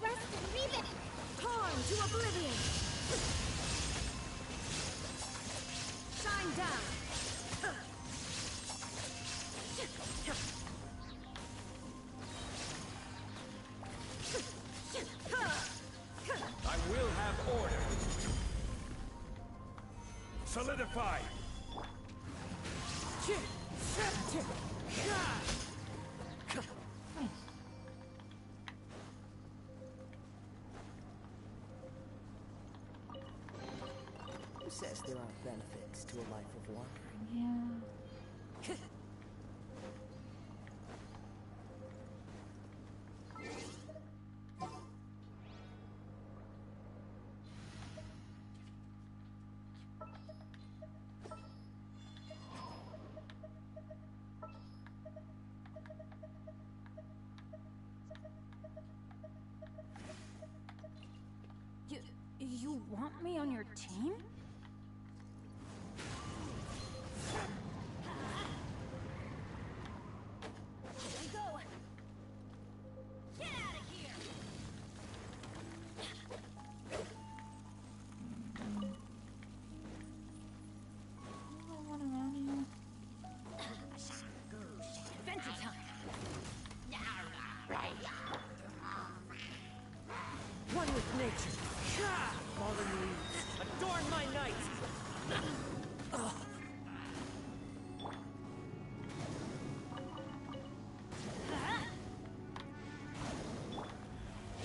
Rest and rebuild. Torn to oblivion! Shine down! Solidify! Who says there aren't benefits to a life of wandering? Yeah. You want me on your team? One with nature. Fallen leaves. Adorn my night.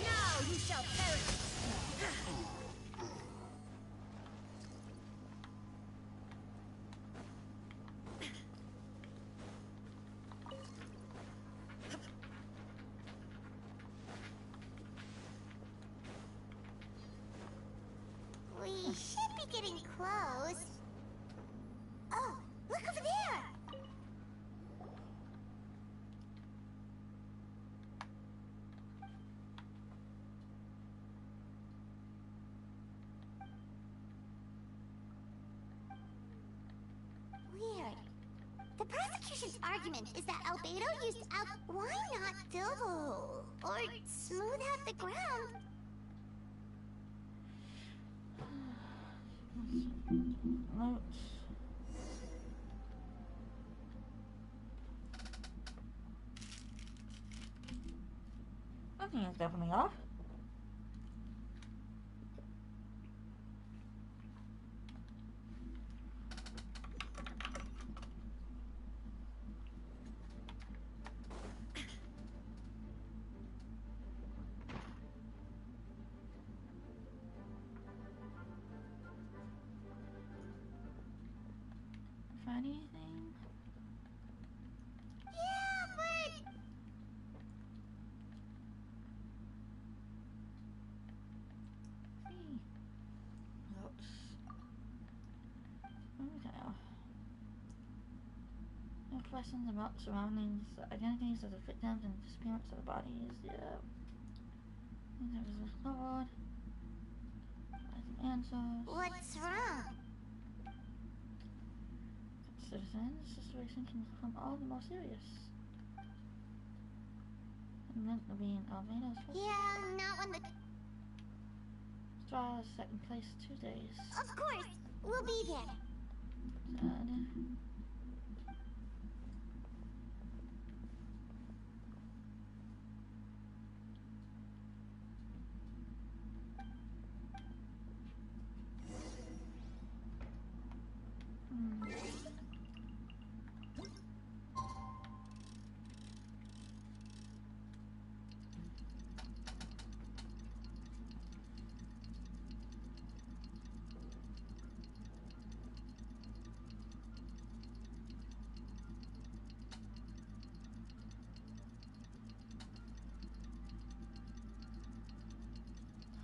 Now you shall perish. We should be getting close. Oh, look over there! Weird. The prosecution's argument is that Albedo used why not double? Or smooth out the ground? Notes. I think it's definitely off. Find anything? Yeah, but... See. Notes. Okay. No questions about surroundings, the identities of the victims, and the disappearance of the bodies. Yeah. There was a code. Answers. What's wrong? Citizen, the situation can become all the more serious. And meant to be in Alvedo's fault. Yeah, not when the... Straw is set in place 2 days. Of course, we'll be there. Sad.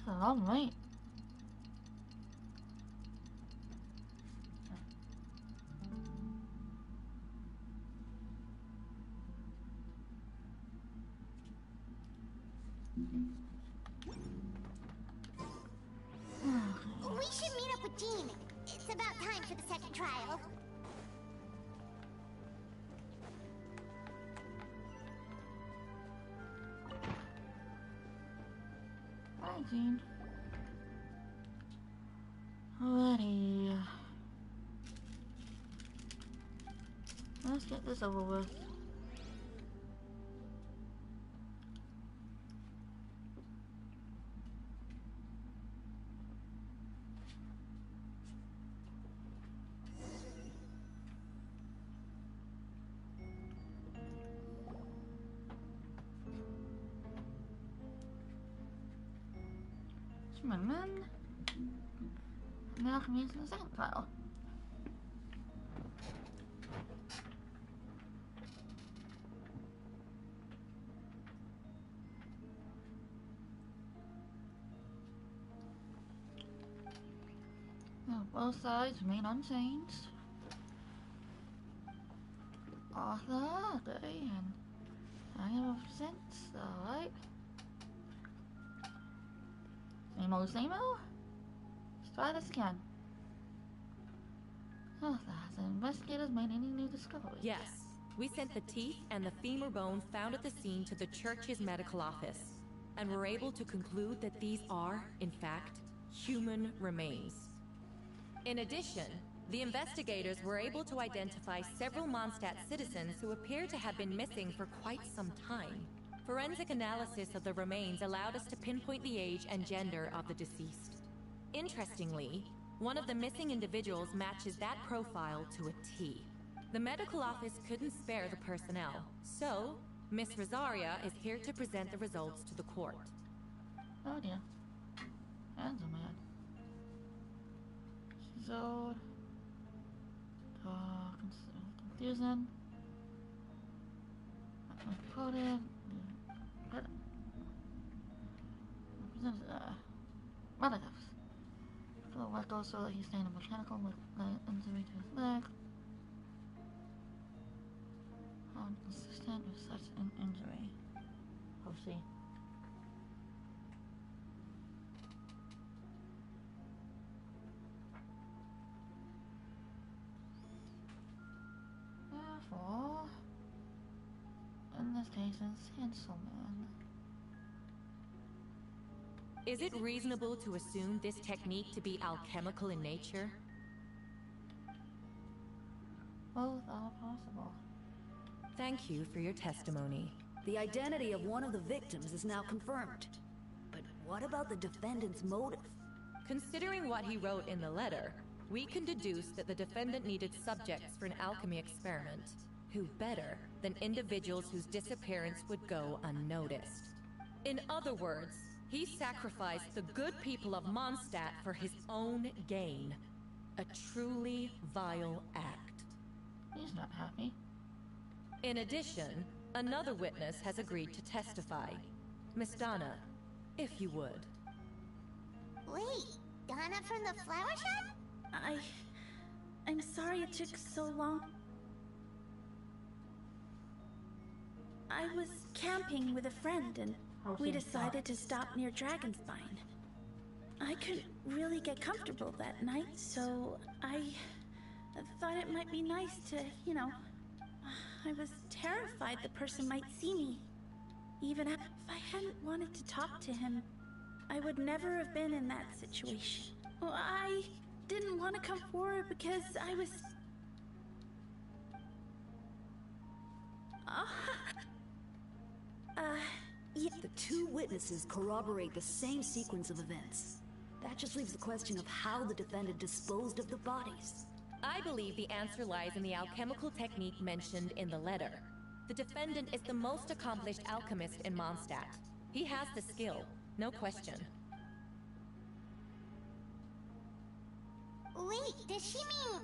It's a long wait. We should meet up with Jean. It's about time for the second trial. Hi, Jean. Alrighty. Let's get this over with. Human men. Now I'm using the second file. Now both sides remain unchanged. Arthur, okay, and I have sense, alright. Same old, same old. Let's try this again. Oh, has the investigators made any new discoveries? Yes. We sent the teeth and the femur bone found at the scene to the church's medical office, and were able to conclude that these are, in fact, human remains. In addition, the investigators were able to identify several Mondstadt citizens who appear to have been missing for quite some time. Forensic analysis of the remains allowed us to pinpoint the age and gender of the deceased. Interestingly, one of the missing individuals matches that profile to a T. The medical office couldn't spare the personnel, so Miss Rosaria is here to present the results to the court. Oh dear. That's a man. So, confusing. Coded. Relatives. So what goes so that he's staying a mechanical injury to his leg. How inconsistent with such an injury. We'll see. Therefore, in this case, it's handsome man. Is it reasonable to assume this technique to be alchemical in nature? Both are possible. Thank you for your testimony. The identity of one of the victims is now confirmed. But what about the defendant's motive? Considering what he wrote in the letter, we can deduce that the defendant needed subjects for an alchemy experiment. Who better than individuals whose disappearance would go unnoticed? In other words, he sacrificed the good people of Mondstadt for his own gain. A truly vile act. He's not happy. In addition, another witness has agreed to testify. Miss Donna, if you would. Wait, Donna from the flower shop? I'm sorry it took so long. I was camping with a friend and we decided to stop near Dragonspine. I couldn't really get comfortable that night, so I thought it might be nice to, you know... I was terrified the person might see me. Even if I hadn't wanted to talk to him, I would never have been in that situation. Well, I didn't want to come forward because I was... Yeah. The two witnesses corroborate the same sequence of events. That just leaves the question of how the defendant disposed of the bodies. I believe the answer lies in the alchemical technique mentioned in the letter. The defendant is the most accomplished alchemist in Mondstadt. He has the skill, no question. Wait, does she mean...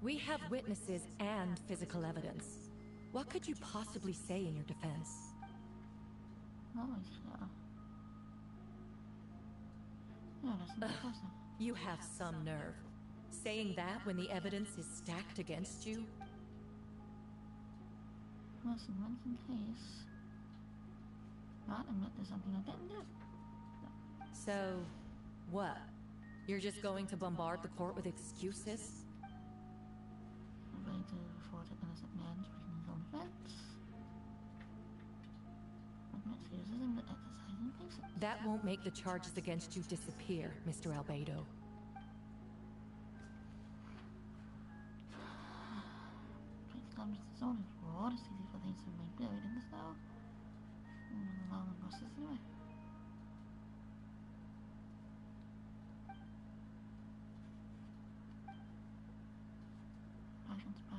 We have witnesses and physical evidence. What could you possibly say in your defense? Oh, yeah. Yeah, that's not possible. You have some nerve. Saying that when the evidence is stacked against you? Listen, once in case. Not admit to something I didn't do. So, what? You're just going to bombard the court with excuses? I'm going to report an innocent man speaking his own defense. With my excuses and exercising That won't make the charges against you disappear, Mr. Albedo. Please come to the zone if war to see the evil things that may be buried in the snow. Allow the process anyway. Passions by...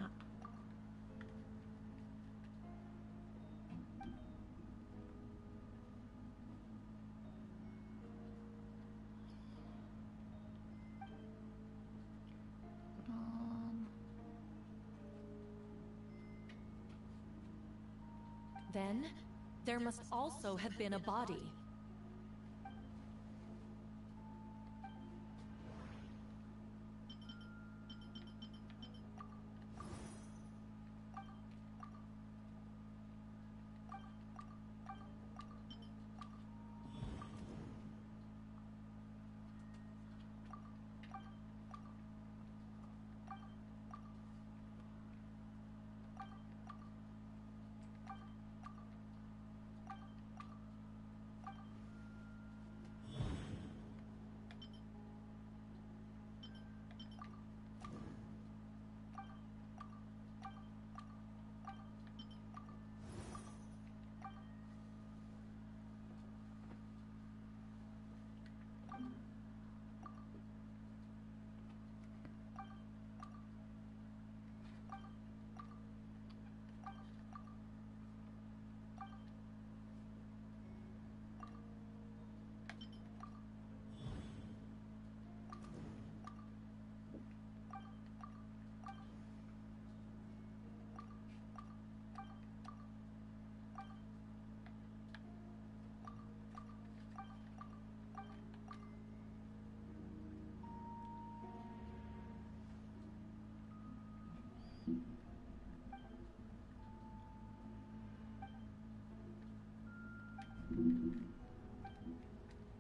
Up. Then, there must also have been a body.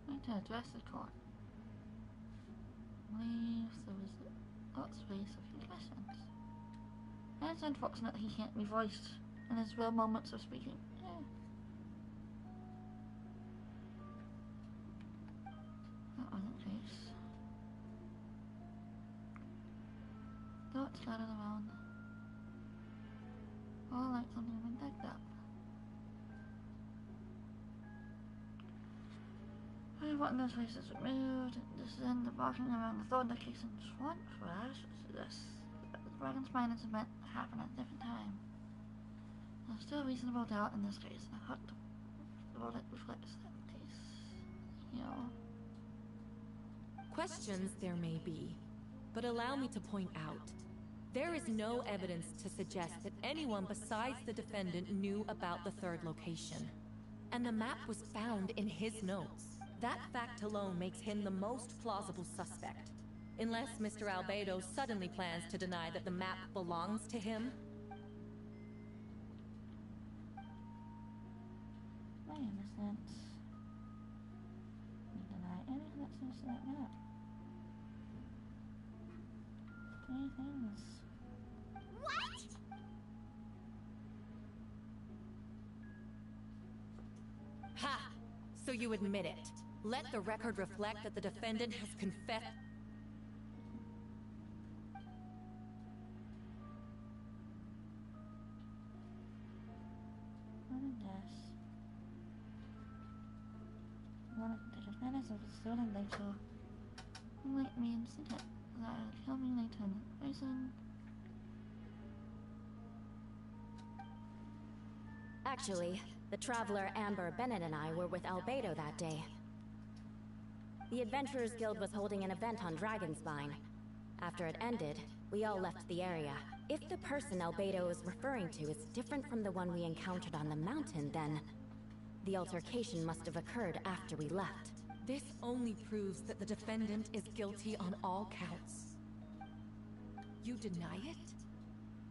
Need to address the court. Leaves there was lots of space for a few questions. And it's unfortunate he can't be voiced in his real moments of speaking. That wasn't the case. Thoughts scattered around. All like something been digged up. What in this place is removed. This is in the barking around the thorn decaying swamp for us. This the dragon's mind is meant to happen at a different time. There's still reasonable doubt in this case. I hope the bullet reflects that case. You know. Questions there may be, but allow me to point out. There is no evidence to suggest that anyone besides the defendant knew about the third location. And the map was found in his notes. That fact alone makes him the most plausible suspect. Unless Mr. Albedo suddenly plans to deny that the map belongs to him. I understand. You deny anything that seems to that map. Three things. What? Ha! So you admit it. Let the record reflect that the defendant has confessed. What a dash. Wanted to take advantage of the stolen later. Might mean that kill me later in prison. Actually, the traveler Amber Bennett and I were with Albedo that day. The Adventurers Guild was holding an event on Dragonspine. After it ended, we all left the area. If the person Albedo is referring to is different from the one we encountered on the mountain, then the altercation must have occurred after we left. This only proves that the defendant is guilty on all counts. You deny it?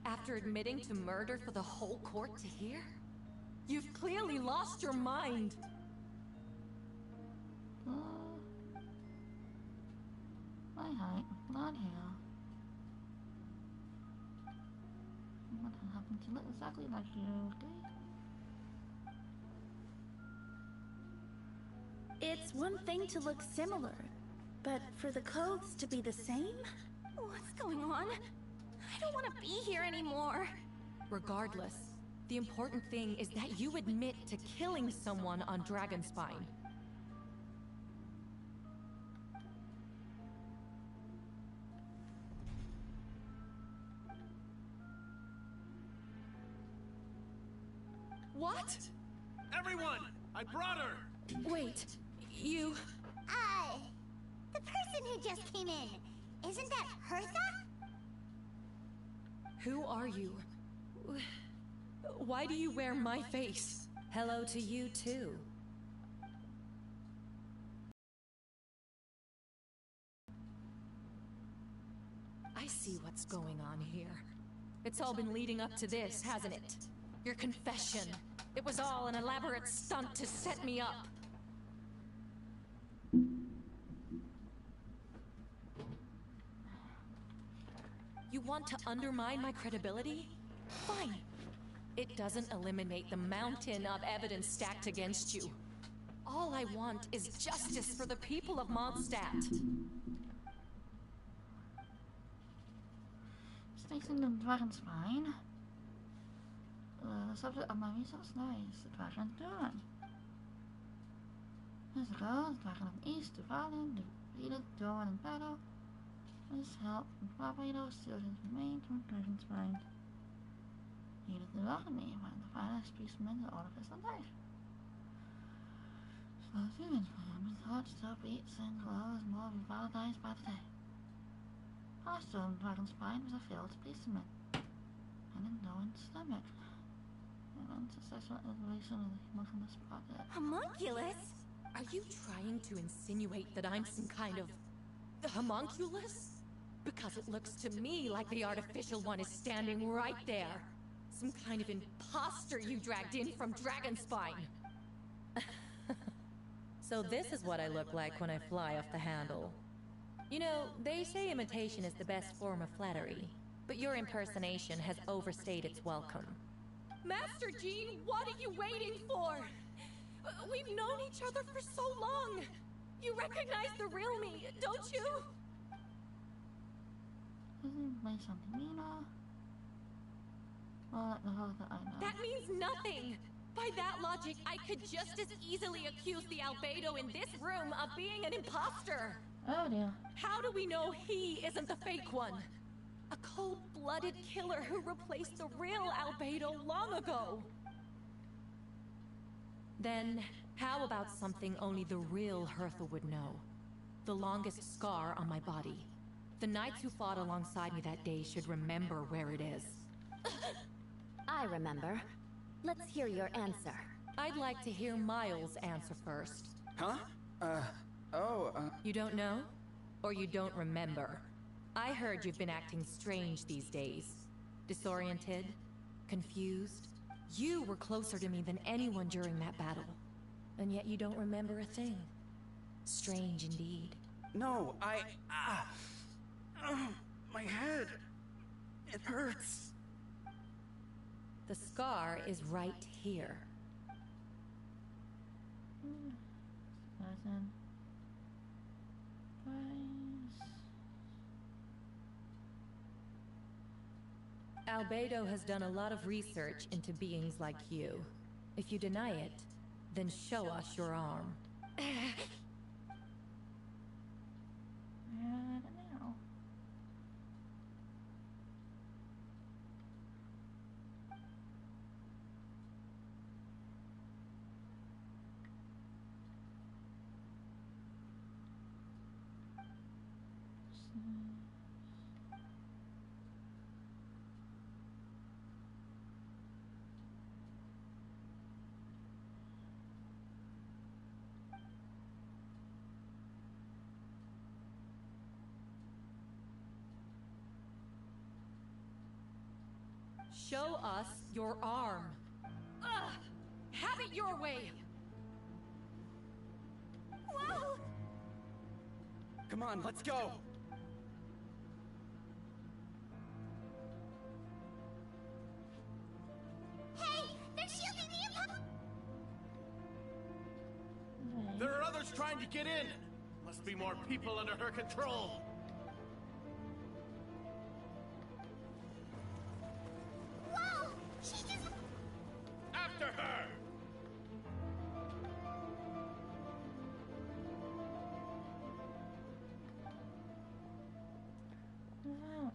After admitting to murder for the whole court to hear? You've clearly lost your mind! My height, blonde hair. Someone who happened to look exactly like you, okay? It's one thing to look similar, but for the clothes to be the same? What's going on? I don't want to be here anymore. Regardless, the important thing is that you admit to killing someone on Dragonspine. What? Everyone! I brought her! Wait, you... The person who just came in, isn't that Hertha? Who are you? Why do you wear my face? Hello to you too. I see what's going on here. It's all been leading up to this, hasn't it? Your confession. It was all an elaborate stunt to set me up. You want to undermine my credibility? Fine. It doesn't eliminate the mountain of evidence stacked against you. All I want is justice for the people of Mondstadt. Station in Dragonspine. The subject of my research now is the Dragon Duran. Years ago, the Dragon of the East divided, defeated Duran in battle. With his help, Barbados sealed his remains from Dragonspine. He needed to welcome me when the finest beastmen in all of his life. So humans for him, his heart still beats and glows more revitalized by the day. Also, Dragonspine was a failed beastman, and in no one's stomach. An unsuccessful evolution of the homunculus project. Homunculus? Are you trying to insinuate that I'm some kind of... homunculus? Because it looks to me like the artificial one is standing right there. Some kind of imposter you dragged in from Dragonspine. So this is what I look like when I fly off the handle. You know, they say imitation is the best form of flattery, but your impersonation has overstayed its welcome. Master Jean, what are you waiting for? We've known each other for so long. You recognize the real me, don't you? Doesn't play something Nina. Well, like the whole that I know. That means nothing. By that logic, I could just as easily accuse the Albedo in this room of being an imposter. Oh dear. How do we know he isn't the fake one? A cold-blooded killer who replaced the real Albedo long ago. Then, how about something only the real Hertha would know? The longest scar on my body. The knights who fought alongside me that day should remember where it is. I remember. Let's hear your answer. I'd like to hear Miles' answer first. Huh? You don't know? Or you don't remember? I heard you've been acting strange these days. Disoriented? Confused? You were closer to me than anyone during that battle. And yet you don't remember a thing. Strange indeed. No, my head. It hurts. The scar is right here. Albedo has done a lot of research into beings like you. If you deny it, then show us your arm. Show us your arm. Have it your way. Whoa! Come on, let's go. trying to get in. Must be more people under her control. Whoa! She just... After her! Right.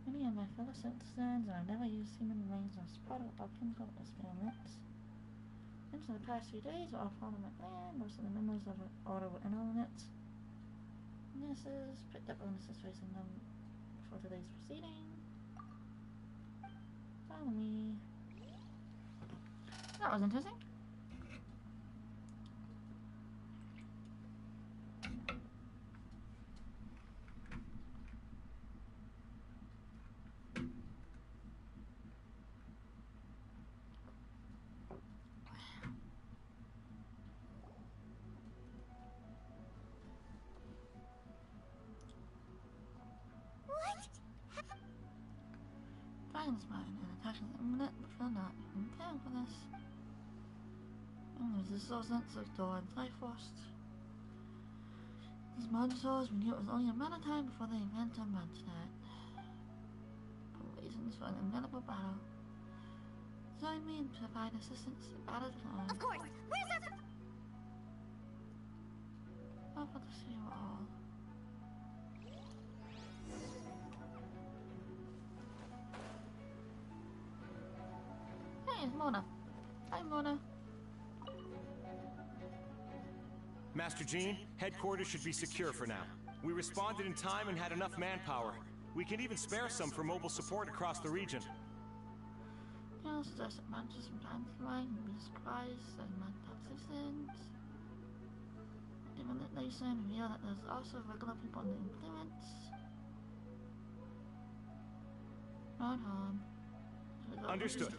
Many of my fellow citizens have never used human remains as part of alchemical experiments. Into the past few days, while following my plan, most of the members of the order were in on it. Witnesses picked up bonuses facing them for today's proceeding. Follow me. That was interesting. Dragon's mine and attacking the imminent, but feel not preparing for this. And there's a sore sense of towards life force. These monsters, we knew it was only a matter of time before the event on Mondstadt. For reasons for an inevitable battle. Join me and provide assistance to battle the clan. Of course! Where's our... I'll put to see you all. Hey, it's Mona. Hi, Mona. Master Jean, headquarters should be secure for now. We responded in time and had enough manpower. We can even spare some for mobile support across the region. I'll suggest that matches from time to time and be surprised as my toxicants. Given that they soon reveal that there's also regular people in the influence. Not harm. Understood.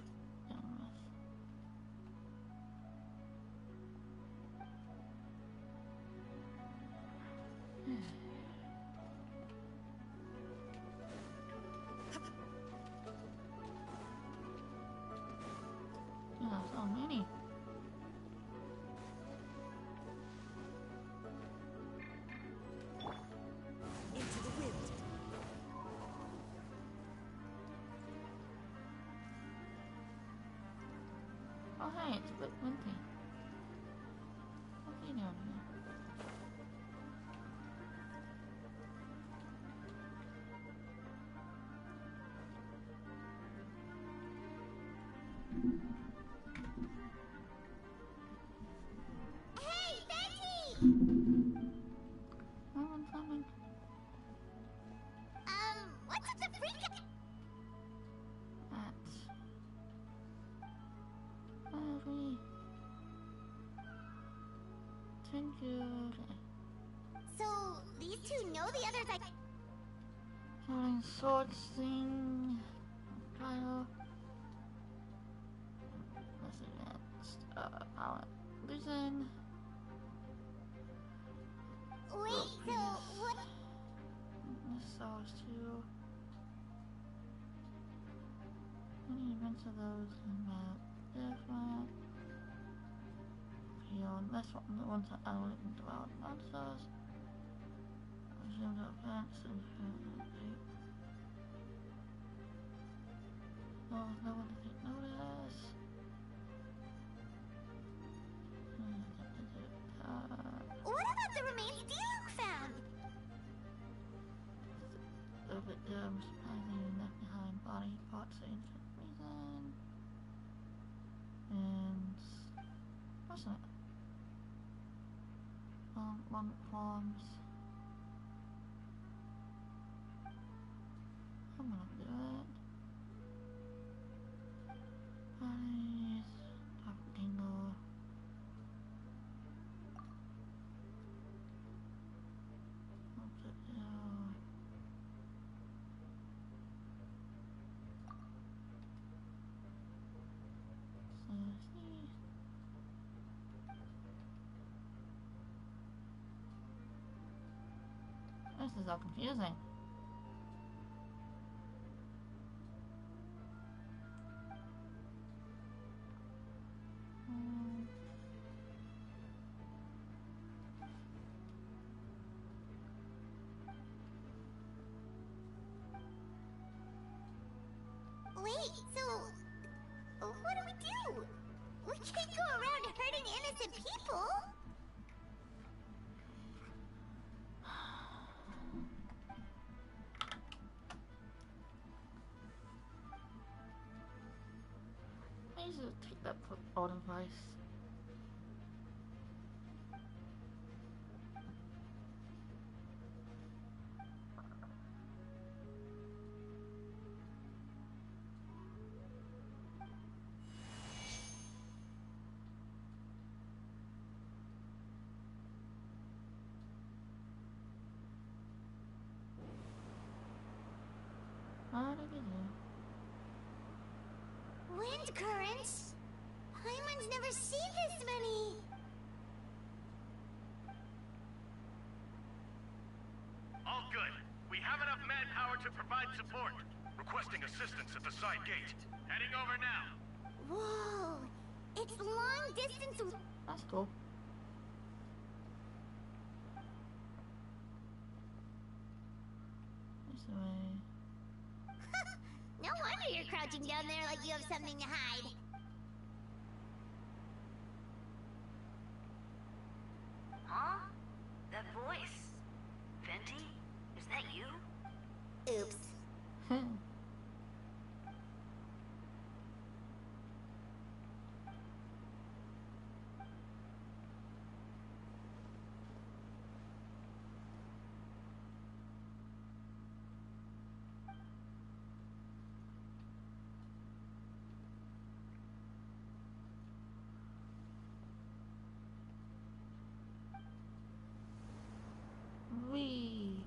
Oh, so many. Into the wind. Oh, hey, it's a bit windy. What's he doing here? Hey, Betty! Someone's coming. What's with the freak? That's every. Thank you. So, these two know the others like... Throwing swords thing. Kyle. This against power. Losing. Wait, so what? This sauce too. Any events of those about different. Beyond this one, the ones that I wouldn't dwell on monsters. Assumed events and no one to take notice. What about the remains Diluc found? A bit dumb, surprisingly left behind body parts for infinite reason. And what's that? One forms. I'm gonna do it. Bodies, top tingle. What's it do? So see. This is all confusing. innocent people. I need to take that on advice. Wind currents? Paimon's never seen this many. All good. We have enough manpower to provide support. Requesting assistance at the side gate. Heading over now. Whoa, it's long distance. That's cool. This way. No wonder you're crouching down there like you have something to hide. Huh? That voice. Venti? Is that you? Oops. Wee.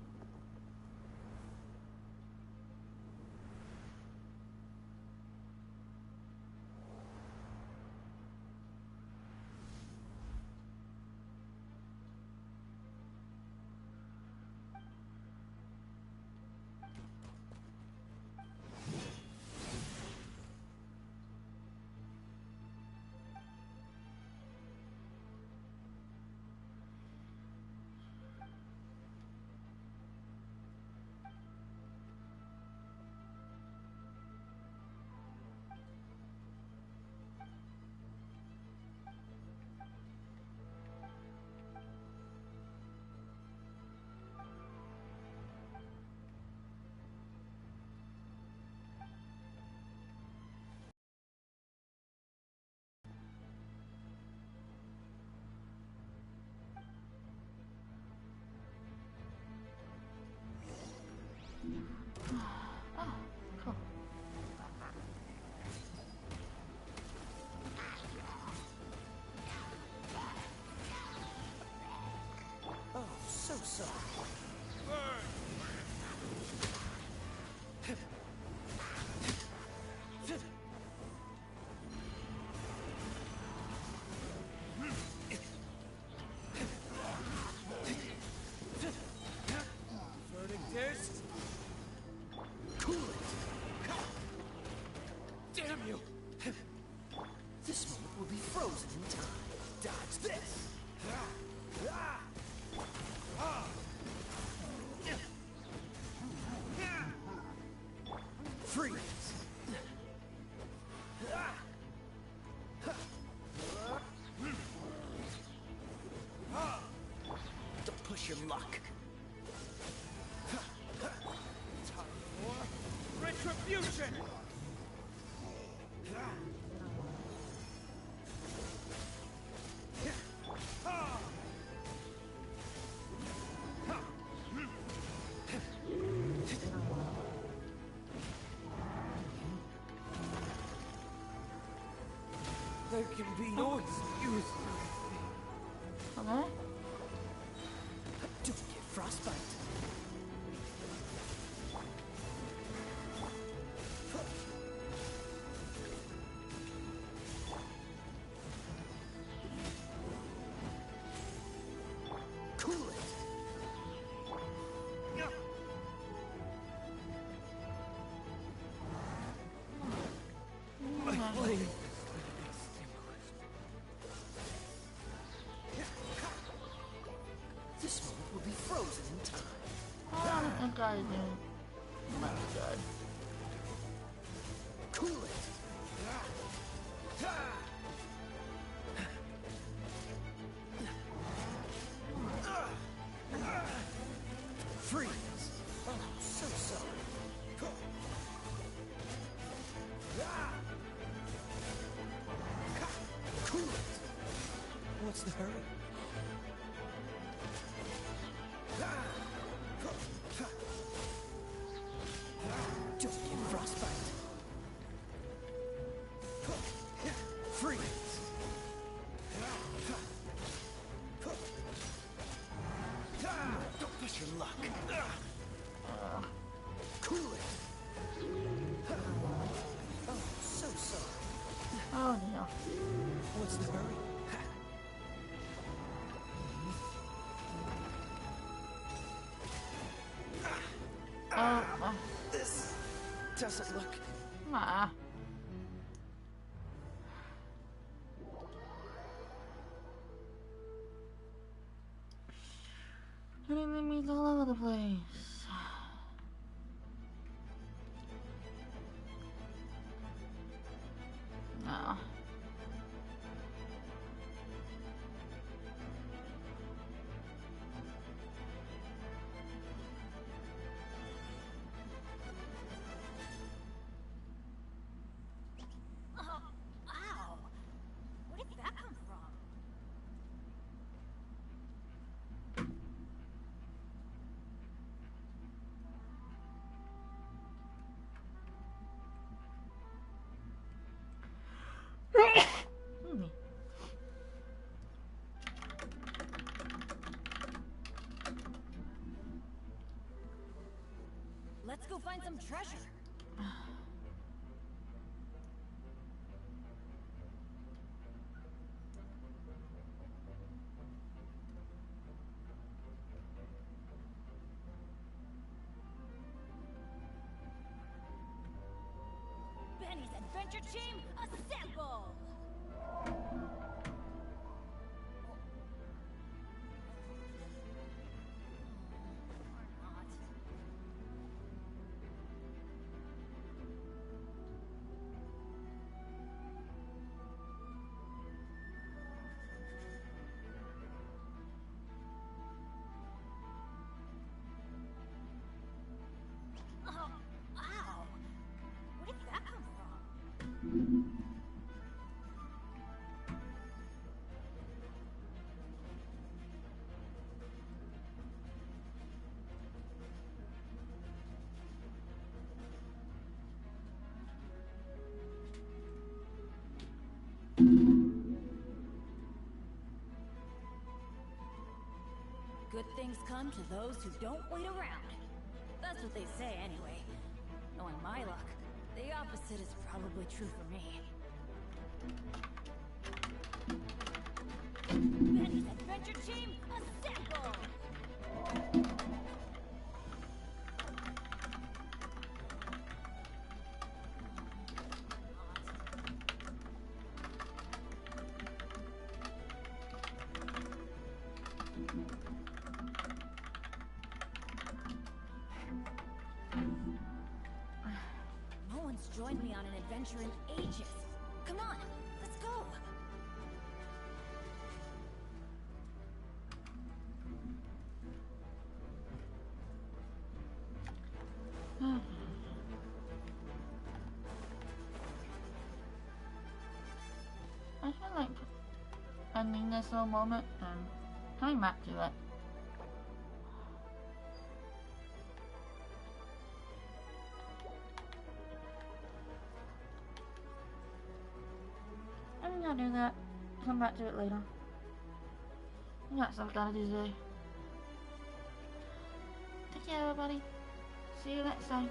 Oh, cool. Oh, so sorry. Verdict is... Cool it! Damn you! This moment will be frozen in time. Dodge this! Freeze! Don't push your luck. Time for retribution! There can be no excuse. Okay. Don't get frostbite. Cool it. My blade. This moment will be frozen in time. I don't think I do. That's good. Cool it. Freeze! Oh, so sorry. Ah! Cool it! What's the hurry? Don't get frostbite. Freeze! Don't push your luck. Cool it. Oh, so sorry. Oh no. What's the hurry? This doesn't look... Ah. Enemies all over the place. No. Oh, ow! Where did that come from? Let's go find some treasure. Benny's adventure team, assemble! Oh, ow! Where did that come from? Good things come to those who don't wait around. That's what they say anyway. Knowing my luck, the opposite is probably true for me. Benny's adventure team, assemble! No one's joined me on an adventure in ages. Come on, let's go. I feel like ending this little moment and coming back to it. I think I'll do that. Come back to it later. I got stuff gotta do today. Take care, everybody. See you next time.